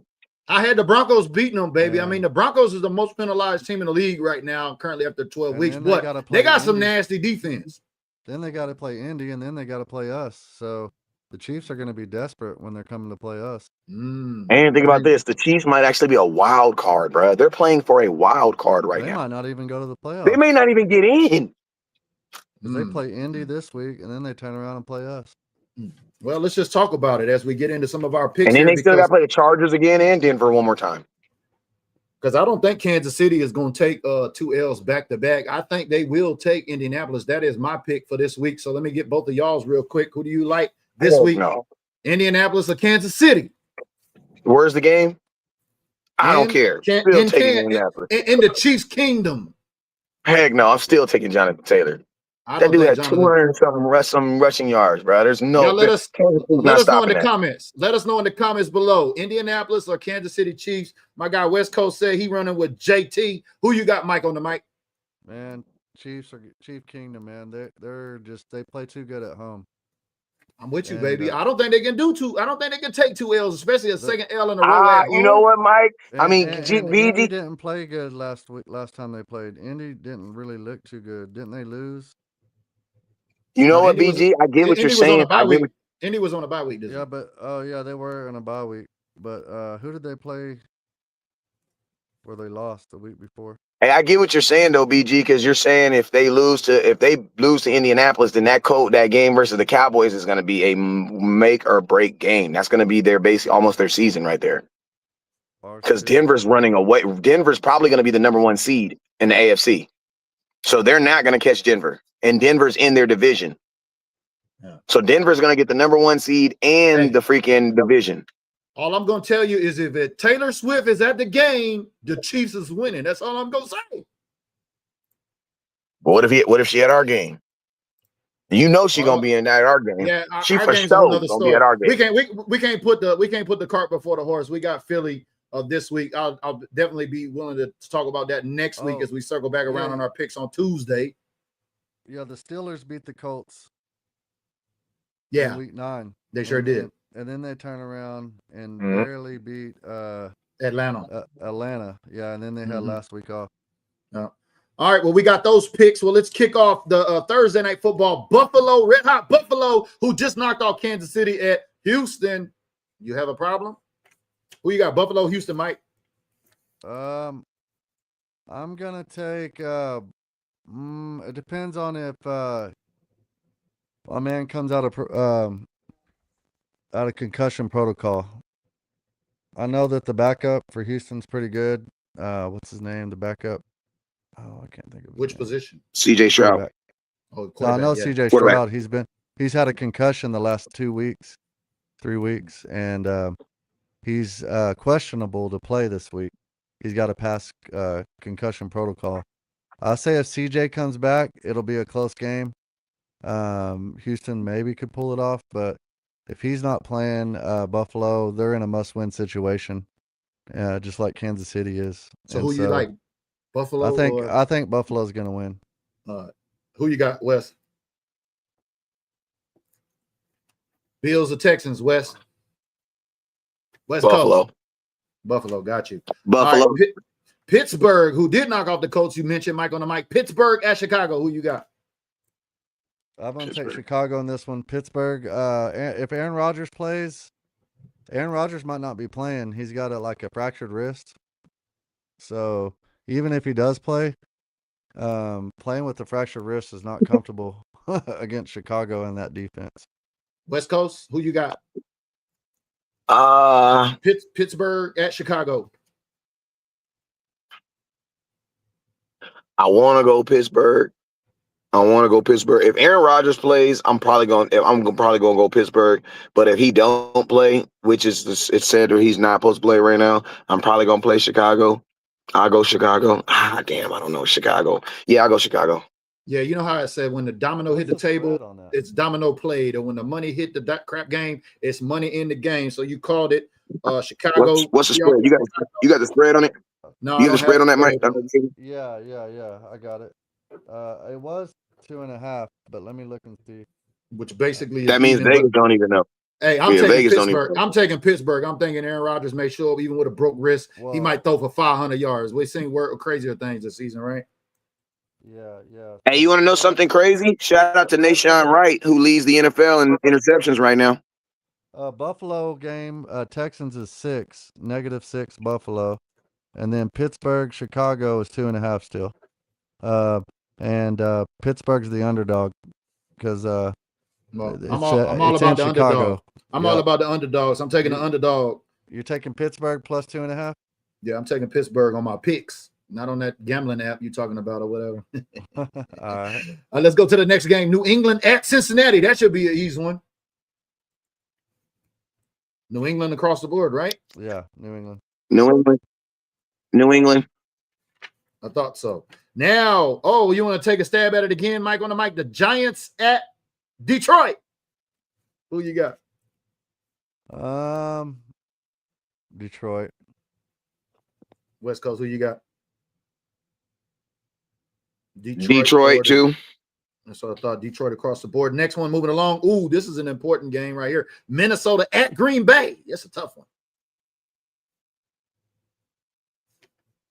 B: I had the Broncos beating them, baby.
C: Man.
B: I mean, the Broncos is the most penalized team in the league right now, currently after 12 weeks. But they got some nasty defense.
C: Then they got to play Indy, and then they got to play us. So the Chiefs are going to be desperate when they're coming to play us.
D: And think about this. The Chiefs might actually be a wild card, bro. They're playing for a wild card right now.
C: They might not even go to the playoffs.
D: They may not even get in.
C: They play Indy this week, and then they turn around and play us.
B: Well, let's just talk about it as we get into some of our picks.
D: And then they still got to play the Chargers again and Denver one more time.
B: Because I don't think Kansas City is going to take 2 L's back-to-back. I think they will take Indianapolis. That is my pick for this week. So let me get both of y'all's real quick. Who do you like this week?
D: No.
B: Indianapolis or Kansas City?
D: Where's the game? I don't care. Still taking Indianapolis.
B: In the Chiefs' kingdom.
D: Heck no, I'm still taking Jonathan Taylor. That dude had 200 some rushing yards, bro. There's no.
B: Now let us know in the comments. Let us know in the comments below. Indianapolis or Kansas City Chiefs? My guy West Coast said he running with JT. Who you got, Mike, on the mic?
C: Man, Chiefs are Chief Kingdom, man. They play too good at home.
B: I'm with you, baby. I don't think they can do 2. I don't think they can take 2 L's, especially a second L in a row. At home.
D: You know what, Mike?
C: Indy didn't play good last time they played. Indy didn't really look too good. Didn't they lose?
D: You know what, BG? I get what you're saying.
B: Indy was on a bye week.
C: Yeah, but they were in a bye week. But who did they play where they lost the week before?
D: Hey, I get what you're saying though, BG, because you're saying if they lose to Indianapolis, then that game versus the Cowboys is going to be a make or break game. That's going to be almost their season right there. Because Denver's running away. Denver's probably going to be the number 1 seed in the AFC. So they're not going to catch Denver. And Denver's in their division. Yeah. So Denver's going to get the number 1 seed and the freaking division.
B: All I'm going to tell you is if Taylor Swift is at the game, the Chiefs is winning. That's all I'm going to say.
D: But what if she at our game? You know she's going to be in our game.
B: Yeah,
D: she for sure going to be at our game.
B: We can't put the cart before the horse. We got Philly this week. I'll definitely be willing to talk about that next week as we circle back around on our picks on Tuesday.
C: Yeah, the Steelers beat the Colts.
B: Yeah,
C: in week 9.
B: They sure did.
C: And then they turn around and barely beat
B: Atlanta.
C: Yeah, and then they had last week off.
B: Yeah. All right, well, we got those picks. Well, let's kick off the Thursday night football. Buffalo, Red Hot Buffalo, who just knocked off Kansas City at Houston. You have a problem? Who you got, Buffalo, Houston, Mike?
C: I'm going to take it depends on if my man comes out of concussion protocol. I know that the backup for Houston's pretty good. What's his name? The backup. Oh, I can't think of
B: which position.
D: CJ Stroud.
C: So I know CJ Stroud. He's had a concussion the last 2 weeks, 3 weeks, and he's questionable to play this week. He's got to pass concussion protocol. I say if CJ comes back, it'll be a close game. Houston maybe could pull it off, but if he's not playing, Buffalo, they're in a must-win situation, just like Kansas City is.
B: So who you like, Buffalo?
C: I think Buffalo's going to win.
B: Who you got, Wes? Bills or Texans, West? West
D: Buffalo.
B: Coast. Buffalo, got you.
D: Buffalo.
B: Right. Pittsburgh, who did knock off the Colts you mentioned, Mike on the mic. Pittsburgh at Chicago, who you got?
C: I'm going to take Chicago in this one. Pittsburgh, if Aaron Rodgers plays, Aaron Rodgers might not be playing. He's got a fractured wrist. So even if he does play, playing with the fractured wrist is not comfortable against Chicago in that defense.
B: West Coast, who you got? Pittsburgh at Chicago.
D: I want to go Pittsburgh. If Aaron Rodgers plays, I'm probably going to go Pittsburgh. But if he don't play, which is it's said that he's not supposed to play right now, I'm probably going to play Chicago. I'll go Chicago. Damn, I don't know Chicago. Yeah, I'll go Chicago.
B: Yeah, you know how I said when the domino hit the table, it's domino played, or when the money hit that crap game, it's money in the game. So you called it Chicago.
D: What's the spread? You got the spread on it?
B: No,
D: you got the spread on that, Mike?
C: Yeah, I got it. It was 2.5, but let me look and see.
B: Which basically
D: that means Vegas don't even know.
B: Hey, I'm taking Pittsburgh. I'm taking Pittsburgh. I'm thinking Aaron Rodgers may show up even with a broke wrist. He might throw for 500 yards. We've seen crazier things this season, right?
C: Yeah.
D: Hey, you want to know something crazy? Shout out to Nashawn Wright, who leads the NFL in interceptions right now.
C: Buffalo game, Texans is -6 Buffalo. And then Pittsburgh, Chicago is 2.5 still. And Pittsburgh's the underdog because
B: I'm all about the underdog. I'm all about the underdogs. I'm taking the underdog.
C: You're taking Pittsburgh plus 2.5?
B: Yeah, I'm taking Pittsburgh on my picks, not on that gambling app you're talking about or whatever.
C: All right.
B: Let's go to the next game. New England at Cincinnati. That should be an easy one. New England across the board, right?
C: Yeah, New England.
D: New England.
B: I thought so. Now, you want to take a stab at it again, Mike, on the mic? The Giants at Detroit. Who you got?
C: Detroit.
B: West Coast, who you got?
D: Detroit too.
B: So I thought Detroit across the board. Next one, moving along. Ooh, this is an important game right here. Minnesota at Green Bay. That's a tough one.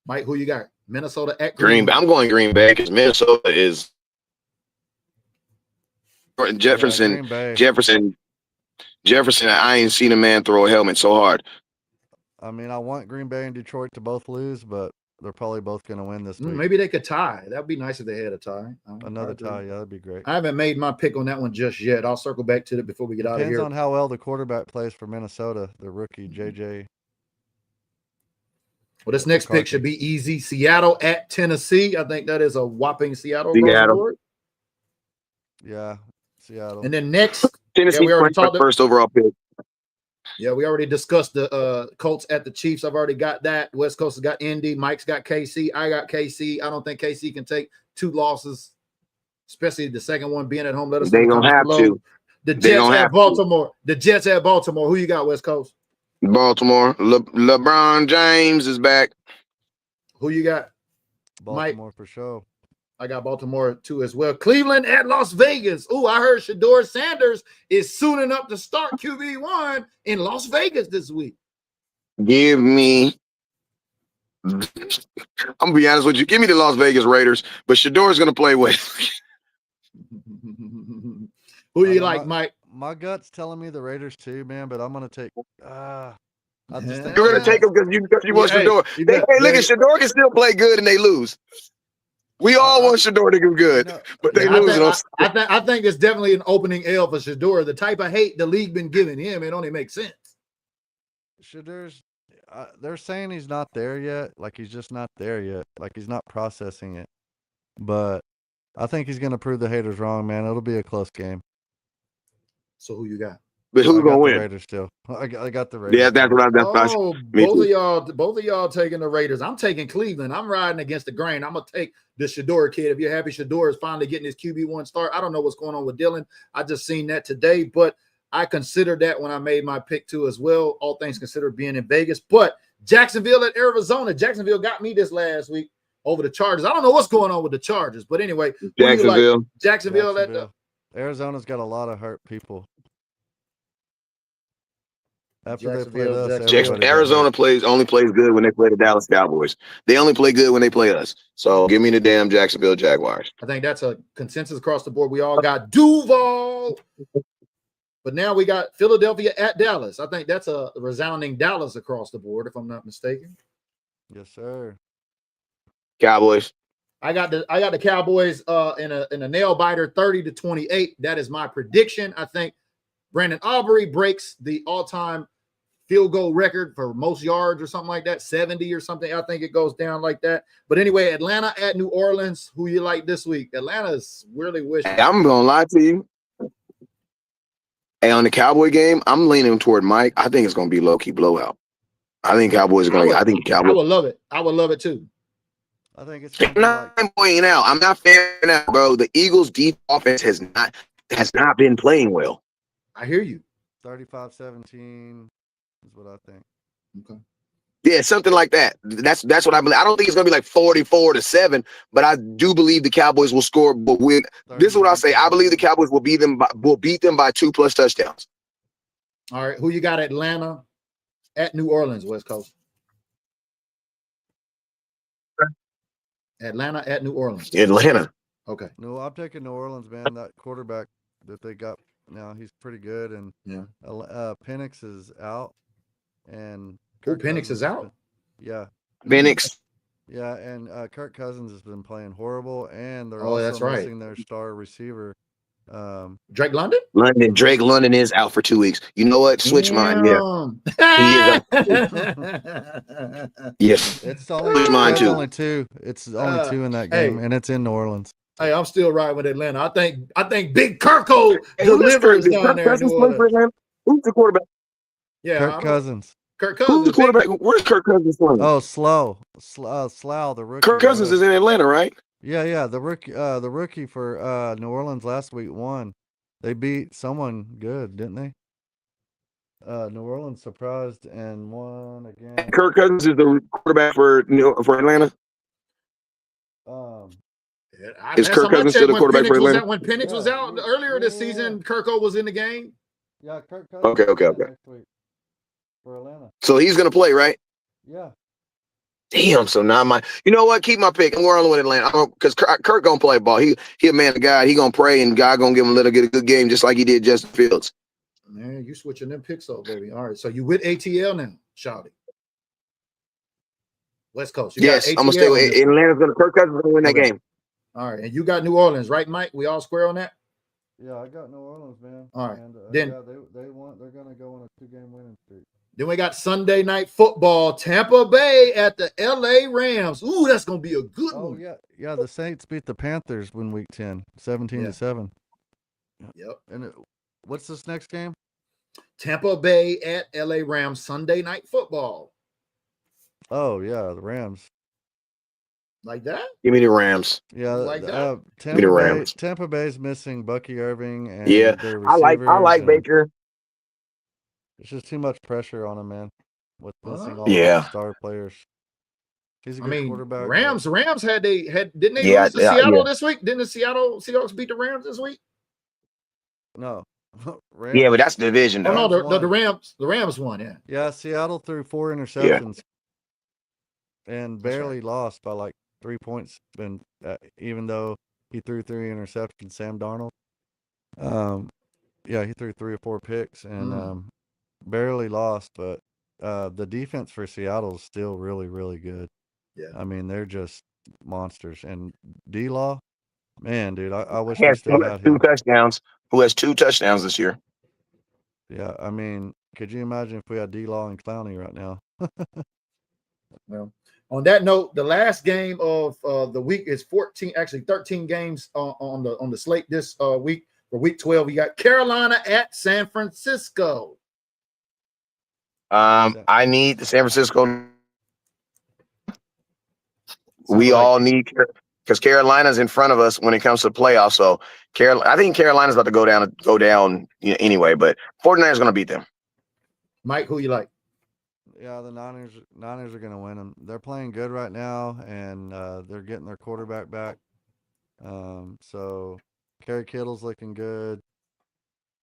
B: Mike, who you got? Minnesota at Green Bay.
D: I'm going Green Bay because Minnesota is Jefferson. Jefferson. I ain't seen a man throw a helmet so hard.
C: I mean, I want Green Bay and Detroit to both lose, but they're probably both going to win this week.
B: Maybe they could tie. That would be nice if they had a tie.
C: Another tie, yeah, that'd be great.
B: I haven't made my pick on that one just yet. I'll circle back to it before we get out of here.
C: Depends on how well the quarterback plays for Minnesota, the rookie JJ.
B: Well, this next pick should be easy. Seattle at Tennessee. I think that is a whopping Seattle.
C: Yeah, Seattle.
B: And then next,
D: Tennessee, we already talked first overall pick.
B: Yeah, we already discussed the Colts at the Chiefs. I've already got that. West Coast has got Indy. Mike's got KC. I got KC. I don't think KC can take 2 losses, especially the second one being at home. Let us
D: know. They don't have to.
B: The Jets at Baltimore. The Jets at Baltimore. Who you got, West Coast?
D: Baltimore. LeBron James is back.
B: Who you got?
C: Baltimore
B: Mike?
C: For sure.
B: I got Baltimore too as well. Cleveland at Las Vegas. Oh, I heard Shedeur Sanders is suiting up to start QB1 in Las Vegas this week.
D: Give me. I'm gonna be honest with you. Give me the Las Vegas Raiders, but Shedeur is gonna play with.
B: Who do you like, Mike?
C: My gut's telling me the Raiders too, man, but I'm gonna take.
D: You're gonna take them because you want Shedeur. Hey, look at Shedeur can still play good and they lose. We all want Shedeur to do good, but they lose.
B: I think it's definitely an opening L for Shedeur. The type of hate the league been giving him, it only makes sense.
C: Shedeur's, they're saying he's not there yet. Like he's just not there yet. Like he's not processing it. But I think he's going to prove the haters wrong, man. It'll be a close game.
B: So who you got?
D: But who's gonna win?
C: Raiders still. I got the Raiders.
D: Yeah, that's what I've done.
B: Both of y'all taking the Raiders. I'm taking Cleveland. I'm riding against the grain. I'm gonna take the Shedeur kid. If you're happy Shedeur is finally getting his QB1 start. I don't know what's going on with Dylan. I just seen that today, but I considered that when I made my pick too as well. All things considered, being in Vegas. But Jacksonville at Arizona. Jacksonville got me this last week over the Chargers. I don't know what's going on with the Chargers, but anyway, Jacksonville.
C: Arizona's got a lot of hurt people. After they played
B: Jacksonville,
C: us,
B: Jacksonville.
C: everybody got
D: Arizona
C: hurt.
D: only plays good when they play the Dallas Cowboys. They only play good when they play us. So give me the damn Jacksonville Jaguars.
B: I think that's a consensus across the board. We all got Duval. But now we got Philadelphia at Dallas. I think that's a resounding Dallas across the board, if I'm not mistaken.
C: Yes, sir.
D: Cowboys.
B: I got the Cowboys in a nail biter 30-28. That is my prediction. I think Brandon Aubrey breaks the all-time field goal record for most yards or something like that, 70 or something. I think it goes down like that. But anyway, Atlanta at New Orleans. Who you like this week? Atlanta's really wishing.
D: Hey, I'm gonna lie to you. Hey, on the Cowboy game, I'm leaning toward Mike. I think it's gonna be low-key blowout. I think Cowboys are gonna. I think
B: I
D: Cowboys.
B: would love it. I would love it too.
C: I think it's
D: I'm
C: gonna be
D: not
C: like
D: pointing out. I'm not fanning out, bro. The Eagles' deep offense has not been playing well.
B: I hear you.
C: 35-17 is what I think.
B: Okay.
D: Yeah, something like that. That's what I believe. I don't think it's gonna be like 44-7, but I do believe the Cowboys will score. But this is what I say. I believe the Cowboys will beat them by 2+ touchdowns.
B: All right. Who you got? Atlanta at New Orleans, West Coast. Atlanta at New Orleans.
D: Atlanta.
B: Okay.
C: No, I'm taking New Orleans, man. That quarterback that they got now, he's pretty good. And
B: Yeah.
C: Penix is out, and
B: Penix is out.
C: Yeah.
D: Penix.
C: Yeah, and Kirk Cousins has been playing horrible, and they're
B: that's
C: also
B: right.
C: missing their star receiver.
B: Drake London?
D: Drake London is out for 2 weeks. You know what? Switch mine. Yeah. He is out. Yes.
C: It's only
D: mine too.
C: only two. It's only two in that game, and it's in New Orleans.
B: Hey, I'm still riding with Atlanta. I think Big Kirko delivers down there in New Orleans.
D: Who's the quarterback?
B: Yeah,
C: Kirk Cousins.
B: Kirk Cousins.
D: Who's the quarterback? Where's Kirk Cousins from?
C: Oh, Slough, the rookie.
D: Kirk Cousins is in Atlanta, right?
C: Yeah, the rookie for New Orleans last week won. They beat someone good, didn't they? New Orleans surprised and won again.
D: Kirk Cousins is the quarterback for Atlanta. Is Kirk Cousins still the quarterback for Atlanta?
B: When Penix was out earlier this season, Kirko was in the game.
C: Yeah, Kirk Cousins.
D: Okay.
C: Next week for Atlanta.
D: So he's gonna play, right?
C: Yeah.
D: Damn. So now you know what? Keep my pick. I'm rolling with Atlanta because Kirk gonna play ball. He a man of God. He gonna pray and God gonna give him a good game just like he did Justin Fields.
B: Man, you switching them picks up, baby. All right. So you with ATL now, Shawty? West Coast.
D: Yes, I'm gonna stay with Atlanta's gonna. Kirk Cousins is gonna win that game.
B: All right, and you got New Orleans, right, Mike? We all square on that.
C: Yeah, I got New Orleans, man.
B: All right.
C: And,
B: Then
C: they want. They're gonna go on a 2-game winning streak.
B: Then we got Sunday Night Football, Tampa Bay at the LA Rams. Ooh, that's gonna be a good one.
C: Oh yeah. The Saints beat the Panthers in Week 10, 17-7.
B: Yep.
C: And what's this next game?
B: Tampa Bay at LA Rams, Sunday Night Football.
C: Oh yeah, the Rams.
B: Like that?
D: Give me the Rams.
C: Yeah,
B: like that.
C: Tampa Bay's missing Bucky Irving and their
D: I like Baker.
C: It's just too much pressure on him, man. With missing all
D: the
C: star players. He's a good quarterback.
B: Rams didn't they lose to Seattle this week? Didn't the Seahawks beat the Rams this week?
C: No.
D: Rams. Yeah, but that's the division though.
B: Oh no, the Rams won, yeah.
C: Yeah, Seattle threw 4 interceptions and barely lost by like 3 points, and even though he threw 3 interceptions, Sam Darnold. He threw 3 or 4 picks and barely lost, but the defense for Seattle is still really, really good.
B: Yeah.
C: I mean, they're just monsters. And D-Law, man, dude, I wish we still had him.
D: 2 touchdowns. Who has 2 touchdowns this year?
C: Yeah, I mean, could you imagine if we had D-Law and Clowney right now?
B: Well, on that note, the last game of the week is 13 games on the slate this week. For week 12, we got Carolina at San Francisco.
D: I need the San Francisco. We all need, because Carolina's in front of us when it comes to the playoffs. So I think Carolina's about to go down anyway, but 49ers going to beat them.
B: Mike, who you like?
C: Yeah, the Niners are going to win them. They're playing good right now, and they're getting their quarterback back. So Kerry Kittle's looking good.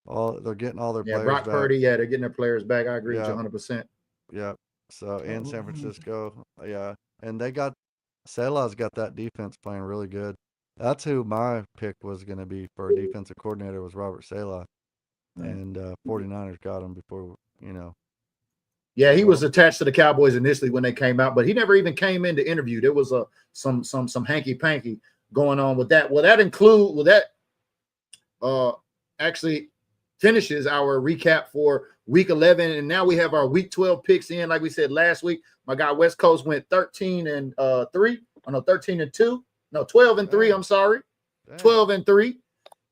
C: They're getting all their
B: Yeah,
C: players
B: Brock
C: back.
B: Purdy, they're getting their players back. I agree with you
C: Yeah.
B: 100%.
C: Yeah. So in San Francisco, yeah, and they got Salah's got that defense playing really good. That's who my pick was going to be for a defensive coordinator was Robert Salah, and 49ers got him before
B: Yeah, he was attached to the Cowboys initially when they came out, but he never even came in to interview. There was some hanky panky going on with that. Will that actually finishes our recap for week 11, and now we have our week 12 picks in. Like we said last week, my guy West Coast went 13-3. Oh no, 13-2. No, 12-3. I'm sorry, 12-3.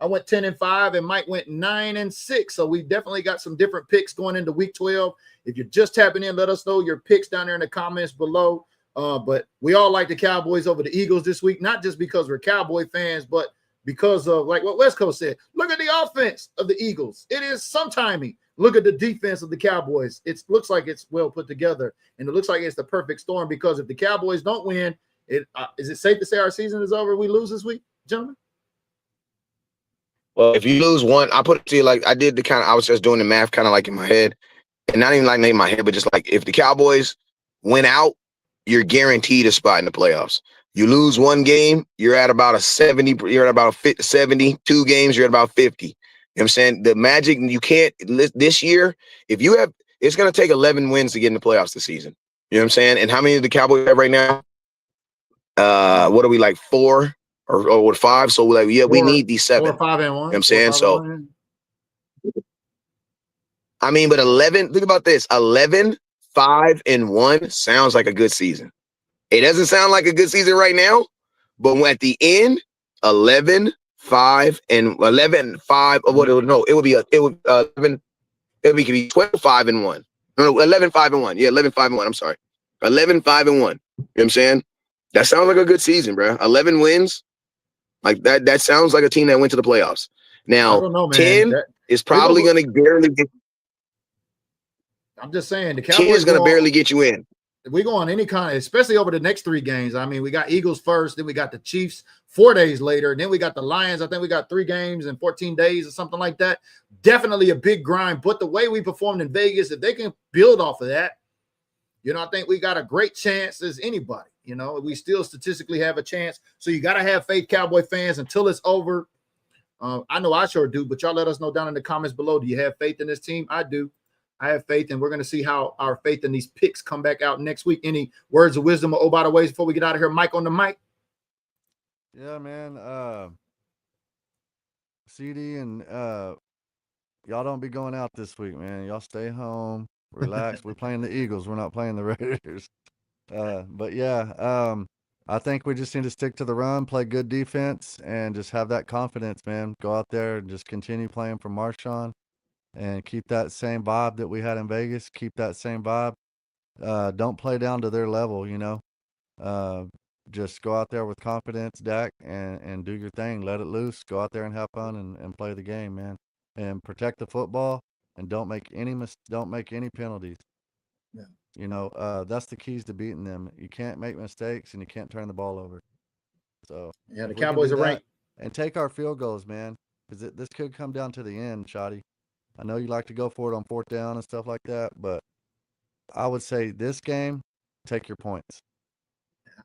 B: I went 10-5, and Mike went 9-6. So we definitely got some different picks going into week 12. If you're just tapping in, let us know your picks down there in the comments below. But we all like the Cowboys over the Eagles this week, not just because we're Cowboy fans, but because of like what West Coast said. Look at the offense of the Eagles. It is some timing. Look at the defense of the Cowboys. It looks like it's well put together, and it looks like it's the perfect storm because if the Cowboys don't win, is it safe to say our season is over? We lose this week, gentlemen?
D: Well, if you lose one, I put it to you like I did I was just doing the math kind of like in my head, and not even like in my head, but just like if the Cowboys win out, you're guaranteed a spot in the playoffs. You lose one game, you're at about a 70, you're at about 70, 2 games, you're at about 50. You know what I'm saying? The Magic, you can't, this year, it's going to take 11 wins to get in the playoffs this season. You know what I'm saying? And how many do the Cowboys have right now? What are we, like 4 or 5? So we're like, yeah, we need these 7.
B: 4, 5, and 1.
D: You know what I'm saying? So, I mean, but 11, think about this, 11, 5, and 1 sounds like a good season. It doesn't sound like a good season right now, but at the end, 11, 5, and 11, 5. It would be 11. It would be 12, 5, and 1. No, 11, 5, and 1. Yeah, 11, 5, and 1. I'm sorry, 11, 5, and 1. You know what I'm saying? That sounds like a good season, bro. 11 wins, like that. That sounds like a team that went to the playoffs. Now,
B: I don't know, man.
D: 10 is probably going to barely get.
B: I'm just saying the Cowboys
D: 10 is going to barely get you in.
B: If we go on any kind of, especially over the next 3 games, I mean, we got Eagles first, then we got the Chiefs 4 days later, and then we got the Lions. I think we got 3 games in 14 days or something like that. Definitely a big grind. But the way we performed in Vegas, if they can build off of that, I think we got a great chance as anybody. We still statistically have a chance. So you got to have faith, Cowboy fans, until it's over. I know I sure do, but y'all let us know down in the comments below. Do you have faith in this team? I do. I have faith, and we're going to see how our faith in these picks come back out next week. Any words of wisdom? Oh, by the way, before we get out of here, Mike on the mic.
C: Yeah, man. CD and y'all don't be going out this week, man. Y'all stay home, relax. We're playing the Eagles. We're not playing the Raiders. But yeah, I think we just need to stick to the run, play good defense, and just have that confidence, man. Go out there and just continue playing for Marshawn. And keep that same vibe that we had in Vegas. Keep that same vibe. Don't play down to their level, Just go out there with confidence, Dak, and do your thing. Let it loose. Go out there and have fun and play the game, man. And protect the football and don't make any penalties. Yeah. That's the keys to beating them. You can't make mistakes and you can't turn the ball over. So
B: yeah, the Cowboys are ranked.
C: And take our field goals, man, because this could come down to the end, Shoddy. I know you like to go for it on 4th down and stuff like that, but I would say this game, take your points.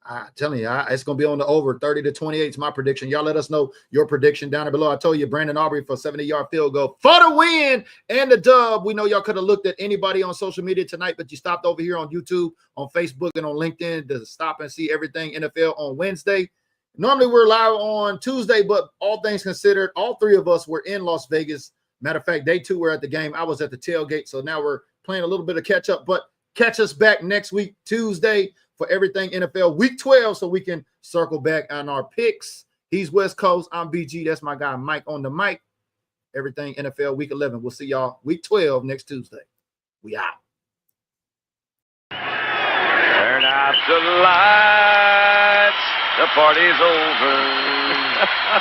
B: I'm telling you, it's going to be on the over 30-28. It's my prediction. Y'all let us know your prediction down there below. I told you, Brandon Aubrey for a 70-yard field goal for the win and the dub. We know y'all could have looked at anybody on social media tonight, but you stopped over here on YouTube, on Facebook, and on LinkedIn to stop and see everything NFL on Wednesday. Normally, we're live on Tuesday, but all things considered, all 3 of us were in Las Vegas. Matter of fact, day 2 we're at the game. I was at the tailgate, so now we're playing a little bit of catch up. But catch us back next week, Tuesday, for everything NFL week 12, so we can circle back on our picks. He's West Coast. I'm BG. That's my guy Mike on the mic. Everything NFL week 11. We'll see y'all week 12 next Tuesday. We out.
H: Turn out the lights. The party's over.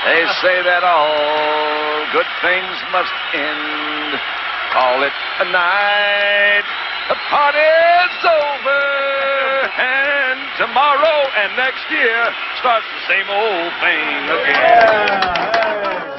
H: They say that all good things must end. Call it a night. The party's over. And tomorrow and next year starts the same old thing again.